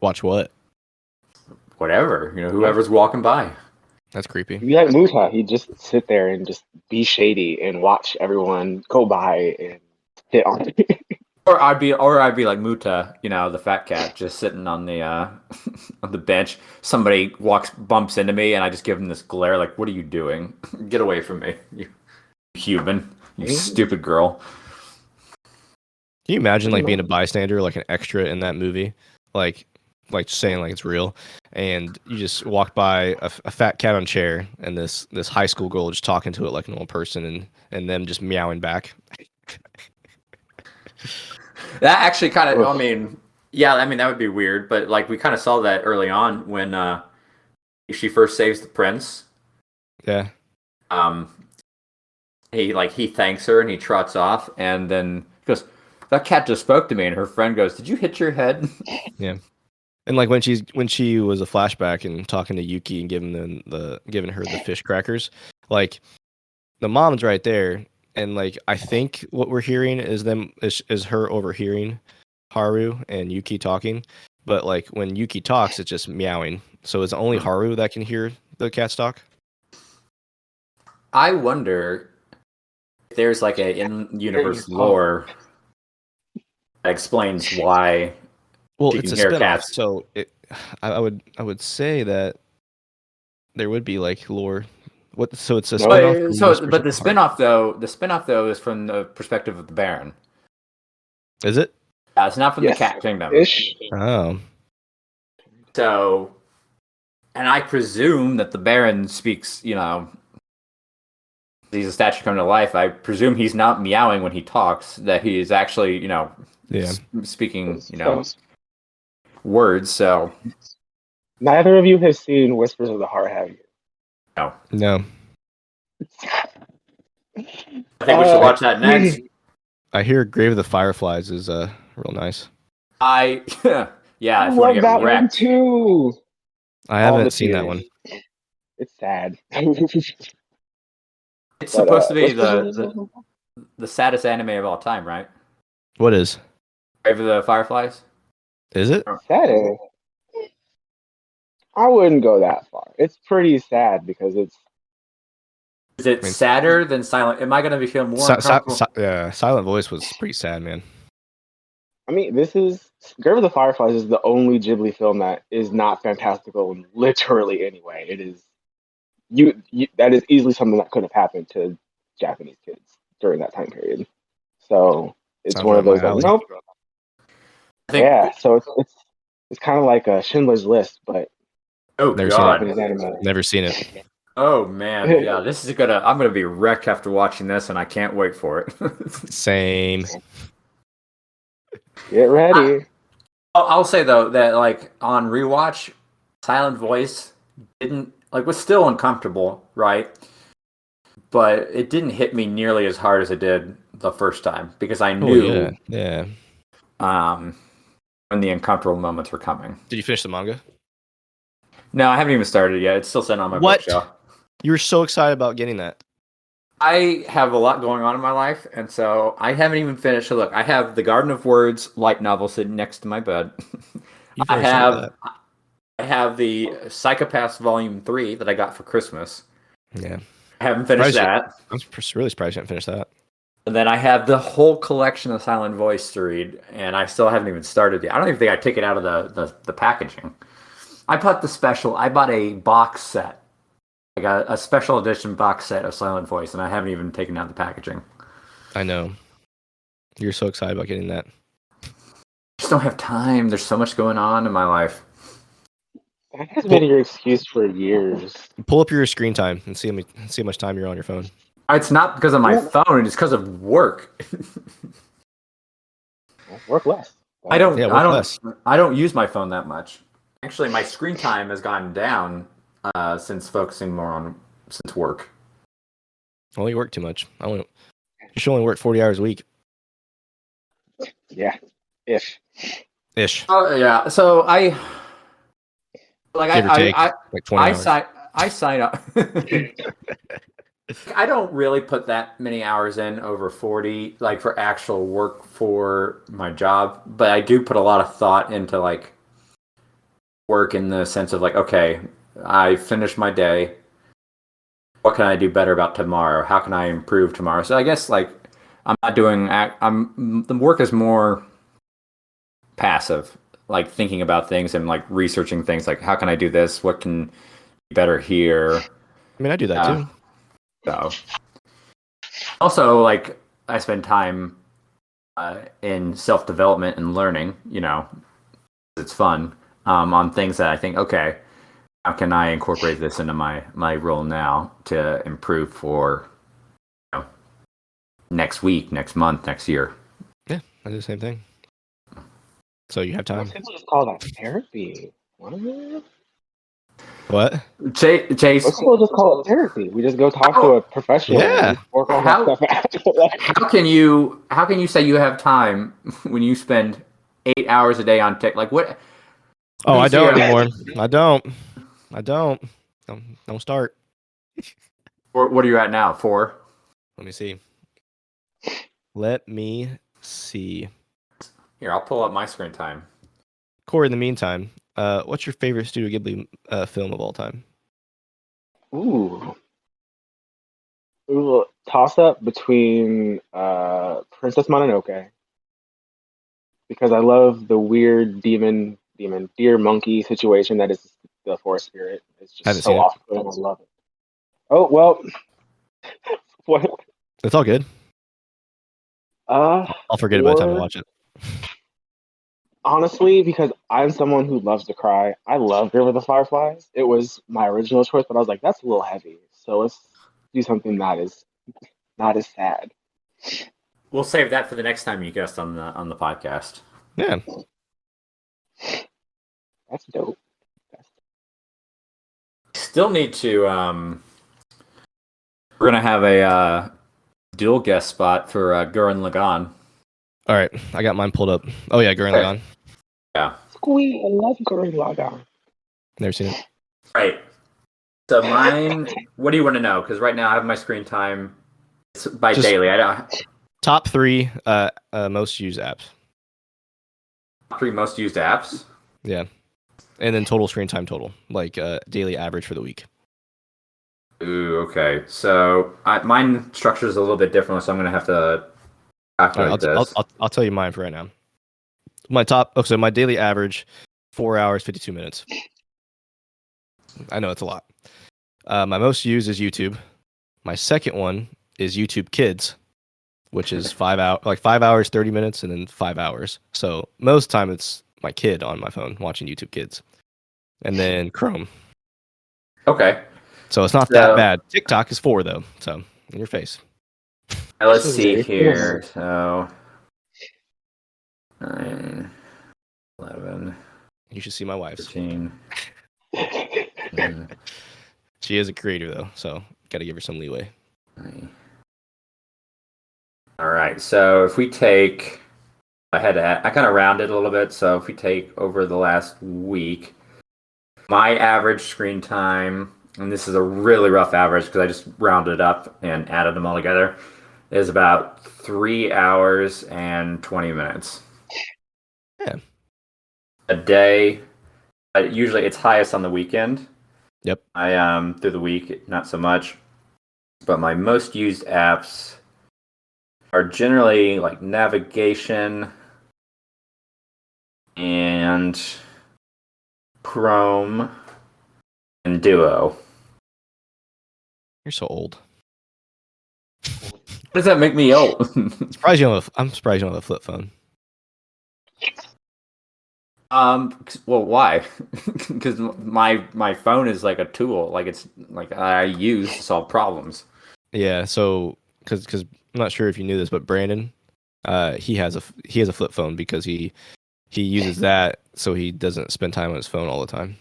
Watch what? whatever, whoever's walking by. That's creepy. You'd be like Muta. He'd just sit there and just be shady and watch everyone go by and hit on it. Or I'd be like Muta, the fat cat, just sitting on the on the bench. Somebody bumps into me, and I just give him this glare, like, "What are you doing? Get away from me, you human, you stupid girl." Can you imagine like being a bystander, like an extra in that movie, like saying like it's real, and you just walk by a fat cat on a chair, and this high school girl just talking to it like a normal person, and them just meowing back. That actually kind of, I Ugh. mean, yeah, I mean that would be weird, but like we kind of saw that early on when she first saves the prince. Yeah, Um, he thanks her and he trots off, and then he goes, "That cat just spoke to me," and her friend goes, "Did you hit your head?" yeah. And like when she was a flashback and talking to Yuki and giving her the fish crackers, like the mom's right there, and like I think what we're hearing is her overhearing Haru and Yuki talking, but like when Yuki talks, it's just meowing. So it's only Haru that can hear the cats talk. I wonder if there's like a in-universe lore that explains why Well, she it's can a hear spinoff, cats. so I would say that there would be like lore. What? So it's a No, spinoff from whose But the perspective? spinoff though is from the perspective of the Baron. Is it? It's not from the yes, Cat Kingdom. ish. Oh, So, and I presume that the Baron speaks, he's a statue come to life. I presume he's not meowing when he talks, that he is actually, yeah. speaking, So, words. So, neither of you has seen Whispers of the Heart, have you? no. No, I think we should Uh, watch that next. I hear Grave of the Fireflies is real nice. Yeah, I if you want to love get that one wrecked. too. I All the haven't seen that tears. one. It's sad. It's But supposed to be Whispers of the saddest anime of all time, right? What is? Grave of the Fireflies? Is it? sad. I wouldn't go that far. It's pretty sad because it's. Is it I mean, sadder than Silent? Am I going to be feeling more uncomfortable? yeah, Silent Voice was pretty sad, man. I mean, this is Grave of the Fireflies is the only Ghibli film that is not fantastical in literally any way. It is you that is easily something that could have happened to Japanese kids during that time period. So it's Sounds one right of up my those like alley. nope. I think. Yeah, so it's kind of like a Schindler's List, but Oh Never seen God. Japanese anime. Never seen it. Oh man. Yeah. This is gonna. I'm gonna be wrecked after watching this, and I can't wait for it. Same. Get ready. I'll say though that like on rewatch, Silent Voice didn't was still uncomfortable, right? But it didn't hit me nearly as hard as it did the first time because I Oh knew yeah. when the uncomfortable moments were coming. Did you finish the manga? No, I haven't even started yet. It's still sitting on my What? bookshelf. You were so excited about getting that. I have a lot going on in my life, and so I haven't even finished. So look, I have the Garden of Words light novel sitting next to my bed. You've I already started have that. I have the Psychopaths Volume 3 that I got for Christmas. Yeah. I haven't finished Surprised you, that. really surprised you haven't finished that. And then I have the whole collection of Silent Voice to read, and I still haven't even started yet. I don't even think I took it out of the packaging. I bought a box set, like a special edition box set of Silent Voice, and I haven't even taken out the packaging. I know. You're so excited about getting that. I just don't have time. There's so much going on in my life. That has been your excuse for years. Pull up your screen time and see how much time you're on your phone. It's not because of my phone, it's because of work. Work less. I don't less. I don't use my phone that much. Actually, my screen time has gone down since focusing more on work. Well, you work too much. You should only work 40 hours a week. Yeah. Ish. Oh yeah. So I Give or take, like 20 hours. I sign up. I don't really put that many hours in over 40, like for actual work for my job, but I do put a lot of thought into like work in the sense of like, okay, I finished my day. What can I do better about tomorrow? How can I improve tomorrow? So I guess like the work is more passive, like thinking about things and like researching things like how can I do this? What can be better here? I mean, I do that too. So also like I spend time in self-development and learning, it's fun, on things that I think, okay, how can I incorporate this into my role now to improve for next week, next month, next year? Yeah, I do the same thing. So you have time. People just call that therapy. What? Chase, Most people just call it therapy. We just go talk to a professional. Yeah. And work all that stuff out. how can you say you have time when you spend 8 hours a day on tech? Like what? Oh, I don't anymore. I don't. Don't start. What are you at now? 4? Let me see. Here, I'll pull up my screen time. Corey, in the meantime, what's your favorite Studio Ghibli film of all time? Ooh, toss up between Princess Mononoke, because I love the weird deer monkey situation that is the forest spirit. It's just so off-putting. I love it. Oh well, what? It's all good. I'll forget by the time I watch it. Honestly, because I'm someone who loves to cry, I love River of the Fireflies. It was my original choice, but I was like, that's a little heavy. So let's do something that is not as sad. We'll save that for the next time you guest on the podcast. Yeah. That's dope. Still need to we're gonna have a dual guest spot for Gurren Lagann. All right, I got mine pulled up. Oh yeah, Gurren Lagann. Yeah. Squee, I love Gurren Lagann. Never seen it. Right. So mine. What do you want to know? Because right now I have my screen time. It's by daily. I don't. Top 3 most used apps. Top 3 most used apps. Yeah, and then total screen time total, like daily average for the week. Ooh, okay. So mine structure is a little bit different, so I'm gonna have to calculate this. I'll tell you mine for right now. So my daily average, 4 hours 52 minutes. I know it's a lot. My most used is YouTube. My second one is YouTube Kids, which is 5 hours 30 minutes, and then 5 hours. So most time it's my kid on my phone watching YouTube Kids, and then Chrome. Okay. So it's not that bad. TikTok is 4 though, so in your face. Let's see here. So 9, 11. You should see my wife's. 13. She is a creator though, so got to give her some leeway. All right. So if we take, I kind of rounded a little bit. So if we take over the last week, my average screen time and this is a really rough average because I just rounded up and added them all together, is about 3 hours and 20 minutes Yeah. a day. Usually it's highest on the weekend. Yep. I through the week not so much, but my most used apps are generally like navigation and Chrome and Duo. You're so old. What does that make me old? I'm surprised you don't have a flip phone. Well, why? Because my phone is like a tool, like it's like I use to solve problems. Yeah. So because I'm not sure if you knew this, but Brandon, he has a flip phone because he uses that so he doesn't spend time on his phone all the time.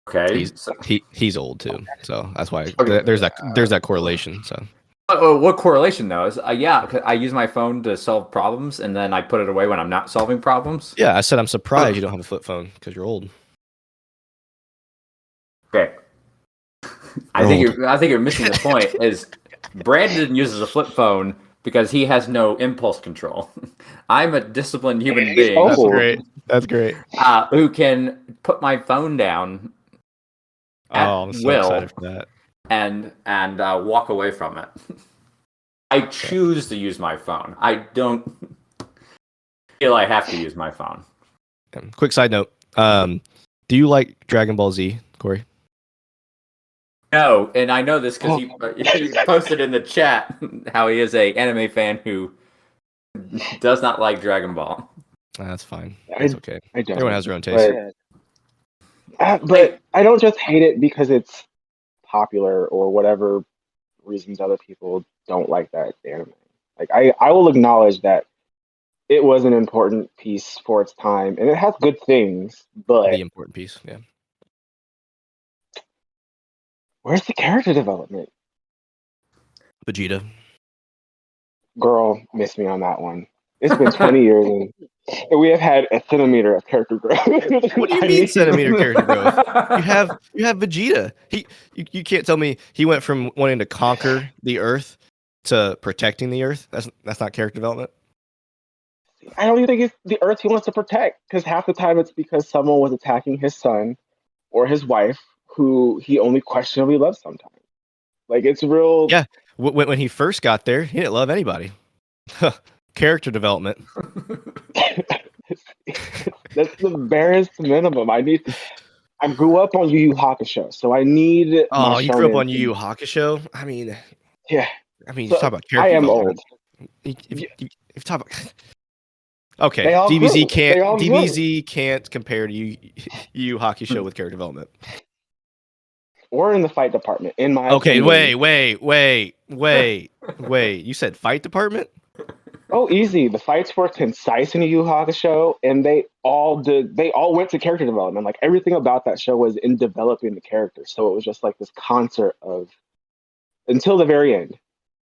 Okay, so, He's old too, so that's why Okay. there's that correlation. So what correlation though is yeah, 'cause I use my phone to solve problems, and then I put it away when I'm not solving problems. yeah, I said I'm surprised you don't have a flip phone because you're old. Okay, I think you're missing the point. Is Brandon uses a flip phone because he has no impulse control. I'm a disciplined human being That's great. That's great. who can put my phone down at Oh, I'm so will excited for that. and walk away from it. I choose to use my phone. I don't feel I have to use my phone. Quick side note: do you like Dragon Ball Z, Corey? No, and I know this because he posted in the chat how he is a anime fan who does not like Dragon Ball. That's fine. It's okay. I don't. Everyone has their own taste. But I don't just hate it because it's popular or whatever reasons other people don't like that anime. Like I will acknowledge that it was an important piece for its time and it has good things, but The important piece, yeah. where's the character development? Vegeta. Girl, miss me on that one. It's been 20 years and we have had a centimeter of character growth. What do you mean centimeter character growth? You have Vegeta. You can't tell me he went from wanting to conquer the Earth to protecting the Earth. That's not character development. I don't even think it's the Earth he wants to protect because half the time it's because someone was attacking his son or his wife who he only questionably loves sometimes. Like it's real. Yeah. When he first got there, he didn't love anybody. Character development. That's the barest minimum. I grew up on Yu Yu Hakusho, so I need. Oh, you grew up on Yu Yu Hakusho? I mean, yeah. You So talk about character I am development. old. If talk about okay, They all grew. DBZ can't compare to Yu Yu Hakusho with character development. Or in the fight department, in my Okay, opinion. wait. You said fight department? Oh, easy. The fights were concise in Yu Yu Hakusho, and they all went to character development. Like everything about that show was in developing the characters. So it was just like this concert of until the very end.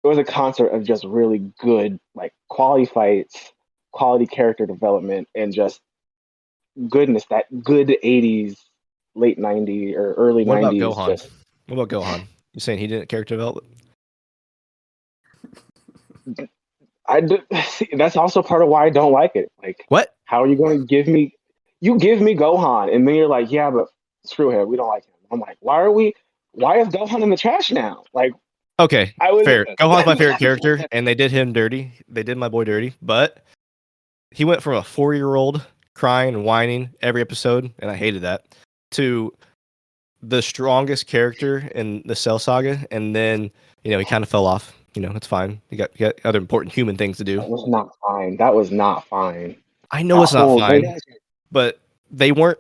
It was a concert of just really good, like quality fights, quality character development, and just goodness. That good '80s, late '90s or early What about '90s. Gohan? Just What about Gohan? You saying he didn't character develop? see, that's also part of why I don't like it. Like, What? how are you going to give me? You give me Gohan, and then you're like, yeah, but screw him. We don't like him. I'm like, why is Gohan in the trash now? Like, Okay, I was fair. Gohan's my favorite character, and they did him dirty. They did my boy dirty, but he went from a 4-year-old crying and whining every episode, and I hated that, to the strongest character in the Cell Saga, and then he kind of fell off. It's fine. You got other important human things to do. That was not fine. That was not fine. I know it's not fine, but they weren't.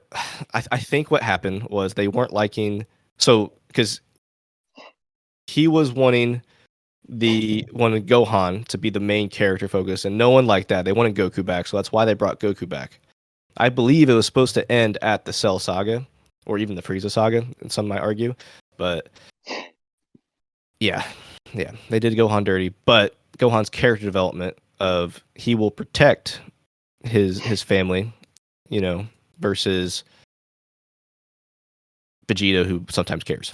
I think what happened was they weren't liking because he was wanting Gohan to be the main character focus, and no one liked that. They wanted Goku back, so that's why they brought Goku back. I believe it was supposed to end at the Cell Saga, or even the Frieza Saga, and some might argue, but yeah, they did Gohan dirty. But Gohan's character development of he will protect his family, versus Vegeta who sometimes cares.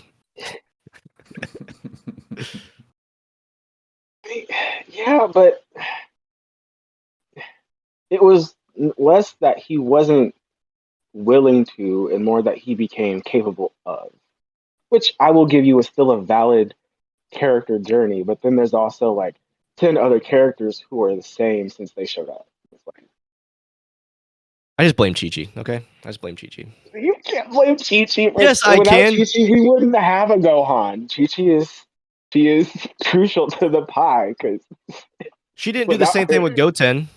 Yeah, but it was less that he wasn't willing to and more that he became capable of, which I will give you is still a valid character journey. But then there's also like 10 other characters who are the same since they showed up. It's like, I just blame Chi-Chi, okay? I just blame Chi-Chi. you can't blame Chi-Chi. Yes, I Without can. Chi-Chi, we wouldn't have a Gohan. She is crucial to the pie because She didn't do the without same thing her, with Goten.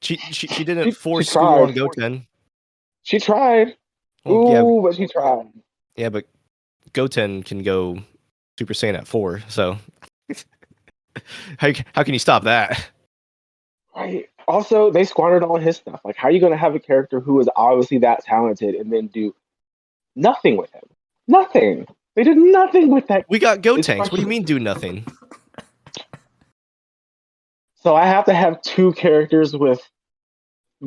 She didn't she force school tried. on Goten. She tried. Well, Ooh, but she tried. yeah, but Goten can go Super Saiyan at 4, so how can you stop that? Right. Also, they squandered all his stuff. Like, how are you going to have a character who is obviously that talented and then do nothing with him? Nothing. They did nothing with that. We got It's Gotenks. What do you frustrating. mean do nothing? So I have to have two characters with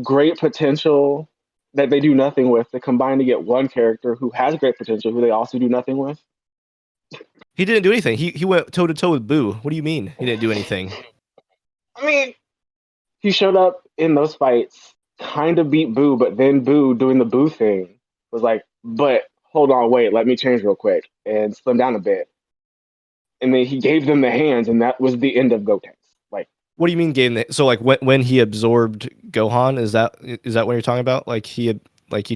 great potential that they do nothing with to combine to get one character who has great potential who they also do nothing with. He didn't do anything. He went toe to toe with Boo. What do you mean he didn't do anything? I mean, he showed up in those fights, kind of beat Boo, but then Boo doing the Boo thing was like, but hold on, wait, let me change real quick and slim down a bit. And then he gave them the hands, and that was the end of Gotenks. Like, What do you mean game? So like when he absorbed Gohan, is that what you're talking about? Like he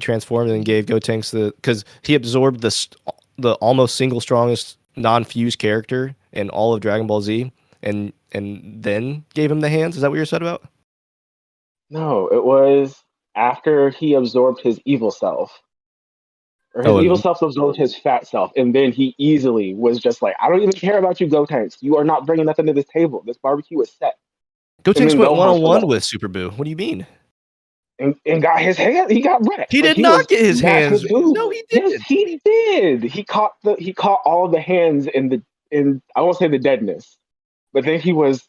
transformed and gave Gotenks because he absorbed the almost single strongest non-fused character in all of Dragon Ball Z, and then gave him the hands. Is that what you're said about? no, it was after he absorbed his evil self, or his Oh, evil and self absorbed his fat self, and then he easily was just like, I don't even care about you, Gotenks. You are not bringing nothing to this table. This barbecue is set. And Gotenks then went one Gohan on showed one up with Super Boo. What do you mean? and got his hand. He got He wrecked. Like did he not was get his matched hands. with Boo. No, he Yes, didn't. he did. He caught all the hands in I won't say the deadness, but then he was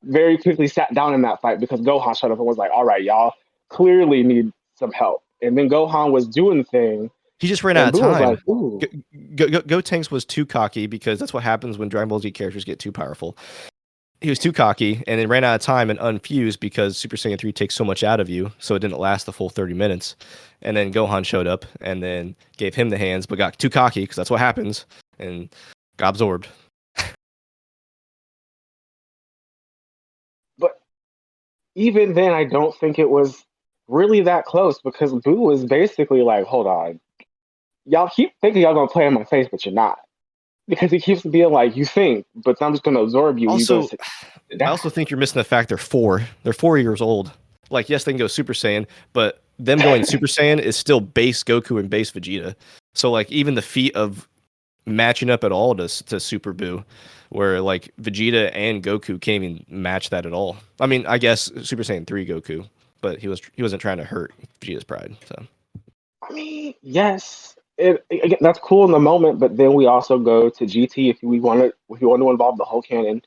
very quickly sat down in that fight because Gohan showed up and was like, all right, y'all clearly need some help. And then Gohan was doing the thing, He just ran out and of Boo was time. like, ooh. Gotenks was too cocky because that's what happens when Dragon Ball Z characters get too powerful. He was too cocky and then ran out of time and unfused because Super Saiyan 3 takes so much out of you, so it didn't last the full 30 minutes. And then Gohan showed up and then gave him the hands, but got too cocky because that's what happens and got absorbed. But even then, I don't think it was really that close because Boo was basically like, hold on. Y'all keep thinking y'all gonna play in my face, but you're not. Because he keeps being like, you think, but I'm just gonna absorb you and you're gonna Also, sit I down. also think you're missing the fact they're 4. They're 4 years old. Like, yes, they can go Super Saiyan, but them going Super Saiyan is still base Goku and base Vegeta. So, like, even the feat of matching up at all to Super Boo, where like Vegeta and Goku can't even match that at all. I mean, I guess Super Saiyan 3 Goku, but he wasn't trying to hurt Vegeta's pride. So I mean, yes, again, that's cool in the moment, but then we also go to GT if you want to involve the whole canon,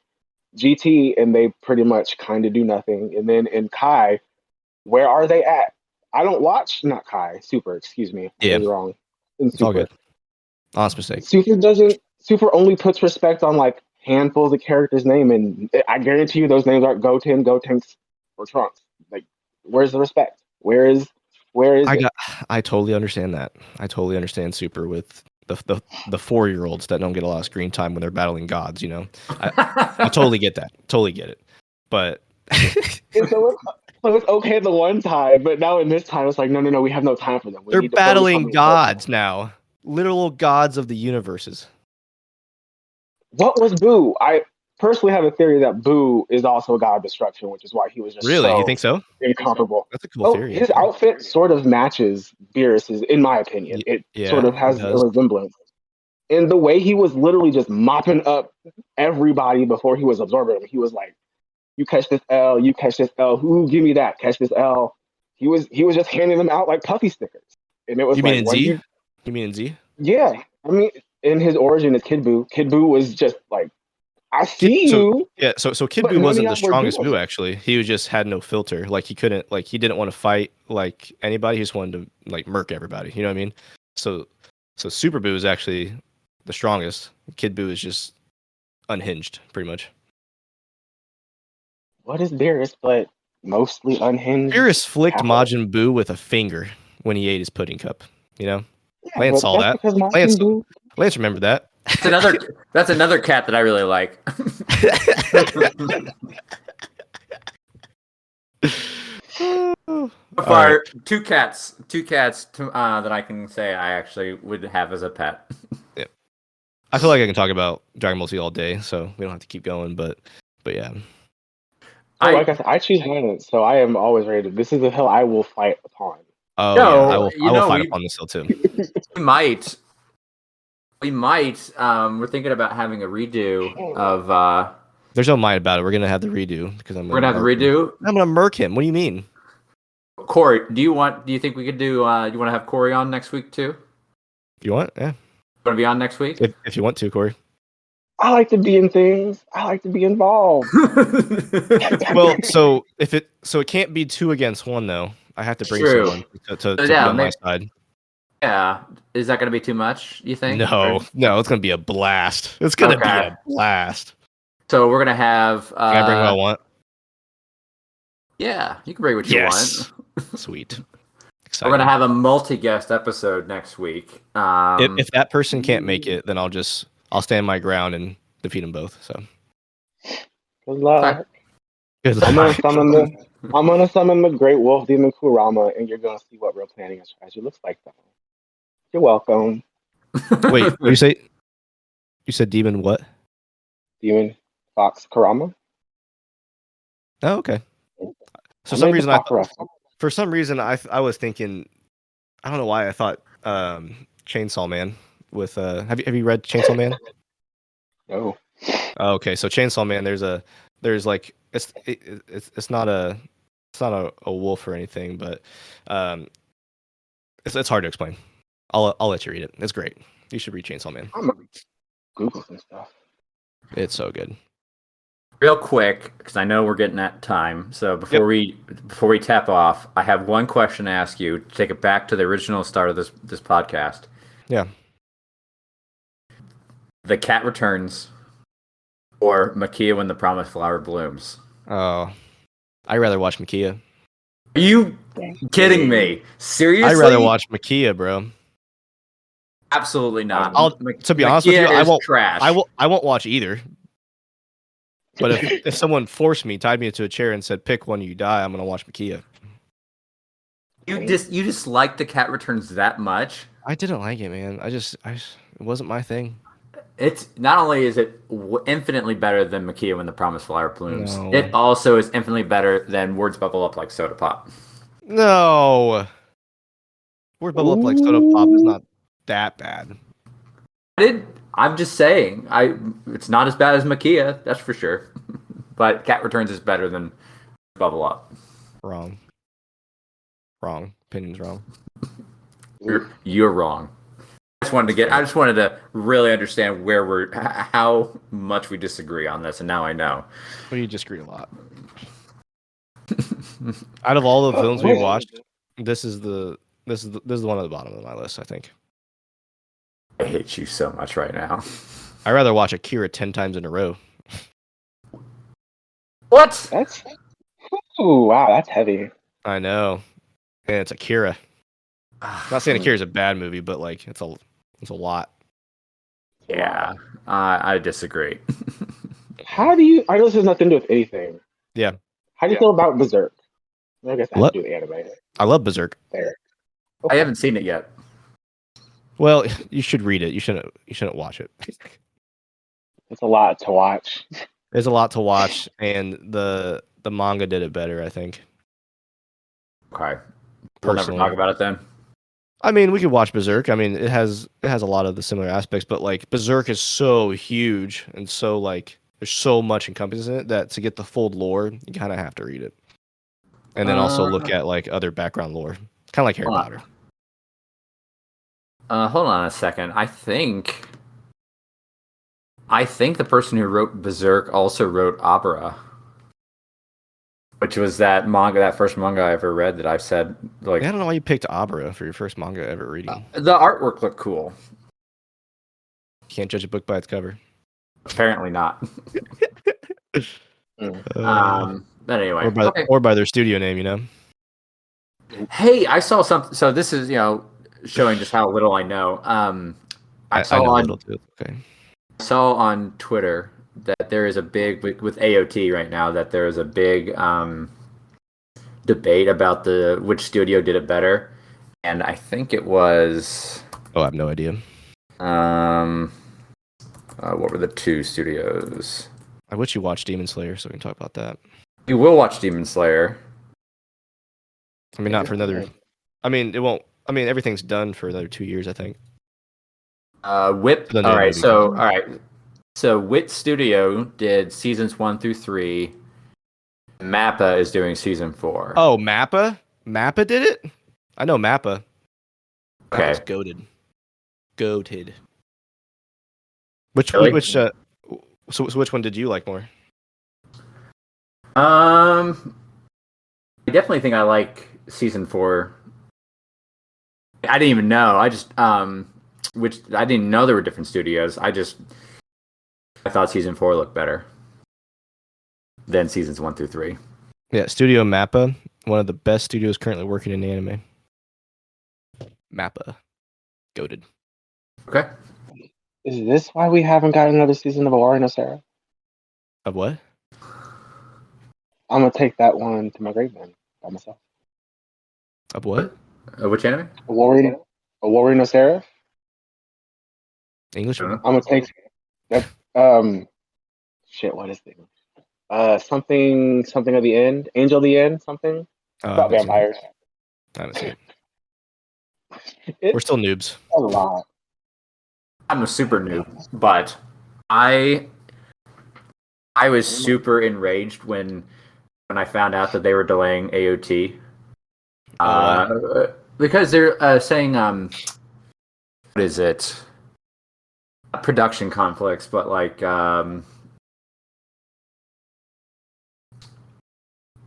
GT, and they pretty much kind of do nothing. And then in Kai, where are they at? I don't watch, not Kai, Super, excuse me, I yeah, was wrong. In it's all Super, good. Honest mistake. Super only puts respect on like handfuls of characters' name, and I guarantee you those names aren't Goten, Gotenks, or Trunks. Like, where's the respect? Where is it? I totally understand that. I totally understand Super with the 4-year-olds that don't get a lot of screen time when they're battling gods. You know, I totally get that. Totally get it. But And so it's okay the one time, but now in this time it's like, no, we have no time for them. We they're need to focus on battling the important. gods now, literal gods of the universes. What was Boo? I personally have a theory that Boo is also a god of destruction, which is why he was just Really, you so think so? incomparable. That's a cool Oh, theory, his actually. outfit sort of matches Beerus's, in my opinion. It sort Yeah, of it has a does. resemblance. And the way he was literally just mopping up everybody before he was absorbing them, he was like, "You catch this L, you catch this L. Who give me that? Catch this L." He was just handing them out like puffy stickers, and it was You mean like, in "What Z? you?" You mean in Z? Yeah, I mean, in his origin as Kid Buu, Kid Buu was just like, "I Kid, see so you," yeah, so Kid but Buu none of wasn't the y'all were strongest doing Buu something. actually. He was just had no filter. Like he couldn't he didn't want to fight like anybody. He just wanted to like murk everybody. You know what I mean? So So Super Boo is actually the strongest. Kid Boo is just unhinged, pretty much. What is Beerus but mostly unhinged? Beerus flicked power? Majin Buu with a finger when he ate his pudding cup. You know, Yeah, Lance but saw that's that. because Lance, Majin Buu. Lance remembered that. That's another cat that I really like. All right. Two cats that I can say I actually would have as a pet. Yeah. I feel like I can talk about Dragon Ball Z all day, so we don't have to keep going. But yeah. Like I said, I choose violence, so I am always ready. This is the hill I will fight upon. Oh yeah, No, I will fight upon this hill too. we might. We're thinking about having a redo of. There's no mind about it. We're gonna have the redo because We're gonna have the redo. I'm gonna murk him. What do you mean? Corey, do you think we could do? You want to have Corey on next week too? If you want, yeah. Want to be on next week? If you want to, Corey. I like to be in things. I like to be involved. Well, so it can't be 2 against 1 though. I have to bring True. someone to be on my side. Yeah, is that going to be too much? You think? No, it's gonna be a blast. It's gonna be a blast. So we're gonna have. Can I bring what I want? Yeah, you can bring what you want. Sweet. Exciting. We're gonna have a multi-guest episode next week. If that person can't make it, then I'll stand my ground and defeat them both. So. Good luck. Good luck. I'm gonna summon the Great Wolf Demon Kurama, and you're gonna see what real planning strategy looks like. Though. You're welcome. Wait, you said demon what? Demon Fox Kurama. Oh, okay. So for some reason I was thinking, I don't know why I thought Chainsaw Man with have you read Chainsaw Man? No. Oh, okay, so Chainsaw Man, there's like it's not a wolf or anything, but it's hard to explain. I'll let you read it. It's great. You should read Chainsaw Man. I'm gonna Google some stuff. It's so good. Real quick, because I know we're getting at time. So before we tap off, I have one question to ask you to take it back to the original start of this podcast. Yeah. The Cat Returns or Makia When the Promised Flower Blooms. Oh, I'd rather watch Makia. Are you kidding me? Seriously? I'd rather watch Makia, bro. Absolutely not. To be honest with you, I won't. Trash. I won't watch either. But if someone forced me, tied me to a chair, and said, "Pick one, you die," I'm gonna watch Makia. You dislike The Cat Returns that much? I didn't like it, man. It wasn't my thing. It's not only is it infinitely better than Makia When the Promised Flower Blooms, No. it also is infinitely better than Words Bubble Up Like Soda Pop. No, Word Bubble Up Like Soda Pop is not that bad. I'm just saying, it's not as bad as Makia, that's for sure. But Cat Returns is better than Bubble Up. Wrong. Opinion's wrong. You're wrong. I just wanted to really understand how much we disagree on this, and now I know. Well, you disagree a lot. Out of all the films we watched, this is the one at the bottom of my list, I think. I hate you so much right now. I'd rather watch Akira 10 times in a row. What? Wow, that's heavy. I know. And it's Akira. I'm not saying Akira's a bad movie, but like it's a lot. Yeah, I disagree. How do you? I know this has nothing to do with anything. Yeah. How do you feel about Berserk? I guess I have to do with anime. I love Berserk. There. Okay. I haven't seen it yet. Well, you should read it. You shouldn't watch it. It's a lot to watch. There's a lot to watch, and the manga did it better, I think. Okay. We'll never talk about it then. I mean, we could watch Berserk. I mean, it has a lot of the similar aspects, but like Berserk is so huge and so like there's so much encompassed in it that to get the full lore, you kind of have to read it, and then also look at like other background lore, kind of like Harry Potter. Hold on a second. I think the person who wrote Berserk also wrote Abra. which was that first manga I ever read that I've said like I don't know why you picked Abra for your first manga ever reading. the artwork looked cool. You can't judge a book by its cover. Apparently not. But anyway, or by their studio name, you know. Hey, I saw something. So this is showing just how little I know. I know a little too. Okay. I saw on Twitter that there is a big with AOT right now that there is a big debate about which studio did it better, and I think it was. Oh, I have no idea. What were the two studios? I wish you watched Demon Slayer so we can talk about that. You will watch Demon Slayer. I mean, not for another. I mean, it won't. I mean, everything's done for another 2 years, I think. Whip. All right. So Wit Studio did seasons 1 through 3. Mappa is doing season 4. Oh, Mappa? Mappa did it? I know Mappa. Okay. Mappa's goated. Goated. Which so which one did you like more? I definitely think I like season 4. I didn't even know. I just which I didn't know there were different studios. I thought season 4 looked better than seasons 1 through 3. Yeah, Studio Mappa, one of the best studios currently working in anime. Mappa. Goated. Okay. Is this why we haven't got another season of Owari no Sarah? Of what? I'm gonna take that one to my grave then by myself. Of what? Which anime? Owari no Sarah. English one? I'm gonna take that. Shit. What is it? Something of the end. Angel of the end. Something about vampires. I haven't seen it. We're still noobs. A lot. I'm a super noob, but I was super enraged when I found out that they were delaying AOT. Because they're saying what is it? Production conflicts, but like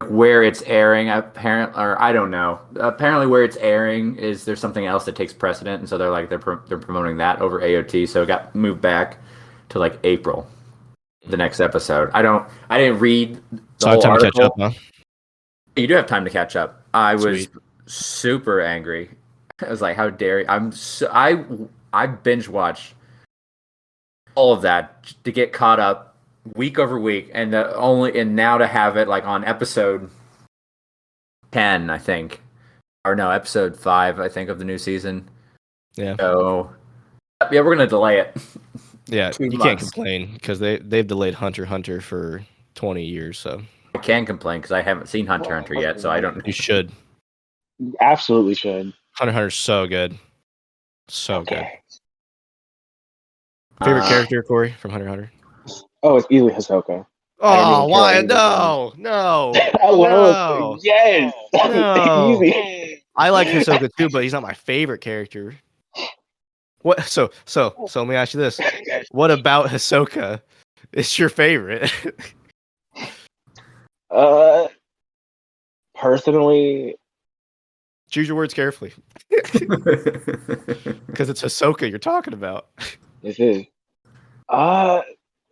where it's airing apparently, or I don't know. Apparently where it's airing is there's something else that takes precedent, and so they're promoting that over AOT, so it got moved back to like April, the next episode. I didn't read the whole article. To catch up, huh? You do have time to catch up. I was super angry. I was like, how dare you? I binge watch all of that to get caught up week over week, and now to have it like on episode 10, I think, or no, episode 5, I think, of the new season. Yeah. So yeah, we're gonna delay it. Yeah, you can't complain because they've delayed Hunter x Hunter for 20 years. So I can complain because I haven't seen Hunter x Hunter yet, so I don't. You should. You absolutely should. Hunter x Hunter's so good, so good. Favorite character, Corey, from Hunter x Hunter? Oh, it's easily Hisoka. Oh, why? No. I love it. Yes. No. Easy. I like Hisoka too, but he's not my favorite character. What? So let me ask you this: what about Hisoka is your favorite? Personally, choose your words carefully, because it's Hisoka you're talking about. This is.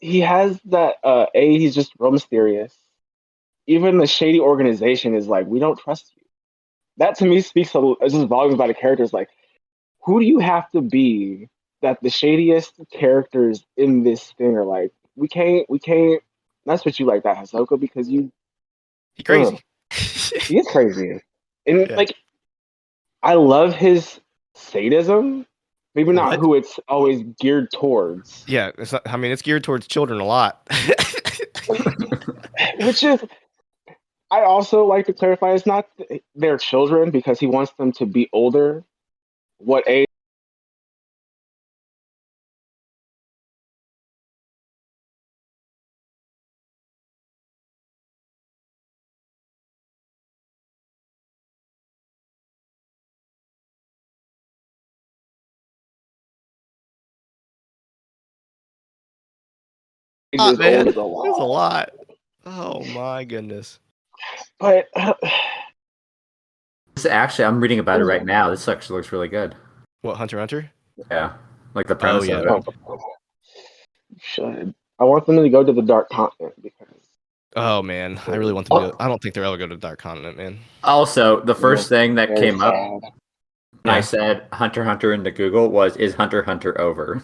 He has that. He's just real mysterious. Even the shady organization is like, we don't trust you. That to me speaks just volumes about a character. It's like, who do you have to be that the shadiest characters in this thing are like, we can't mess with you like that, Hisoka, because he's crazy. He is crazy. And like, I love his sadism. Maybe not who it's always geared towards. Yeah, it's not, I mean, it's geared towards children a lot. Which is, I also like to clarify, it's not their children because he wants them to be older. What age? Man, that's a lot. Oh my goodness. But Actually, I'm reading about it right now. This actually looks really good. What, Hunter x Hunter? Yeah, like the premise yeah. of it. should I want them to go to the Dark Continent because Oh man, I really want them to go. I don't think they'll ever go to the Dark Continent, man. Also, the first thing that very came up sad. when I said Hunter x Hunter into Google was, "Is Hunter x Hunter over?"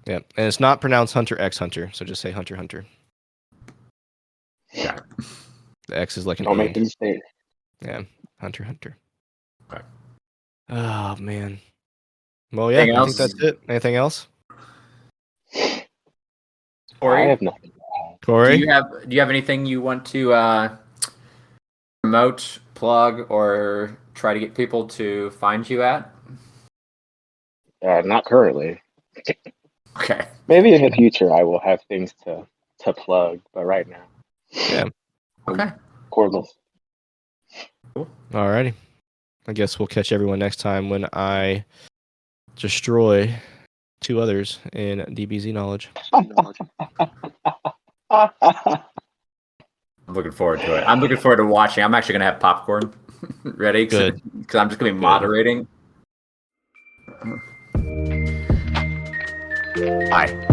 Yeah, and it's not pronounced Hunter x Hunter, so just say Hunter x Hunter. Okay. The X is like an Don't make and. the mistake. Yeah, Hunter x Hunter. Okay. Oh man. Well, yeah, Anything I think else? that's it. Anything else, I Corey, have nothing. Corey? do you have anything you want to promote, plug, or try to get people to find you at? Not currently. Okay. Maybe in the future I will have things to plug, but right now, Yeah. Okay. cordless. Alrighty. I guess we'll catch everyone next time when I destroy 2 others in DBZ knowledge. I'm looking forward to it. I'm looking forward to watching. I'm actually gonna have popcorn ready Good. because I'm just gonna be Good. moderating. Hi.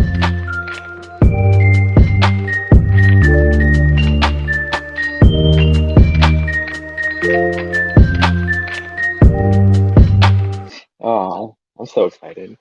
Oh, I'm so excited.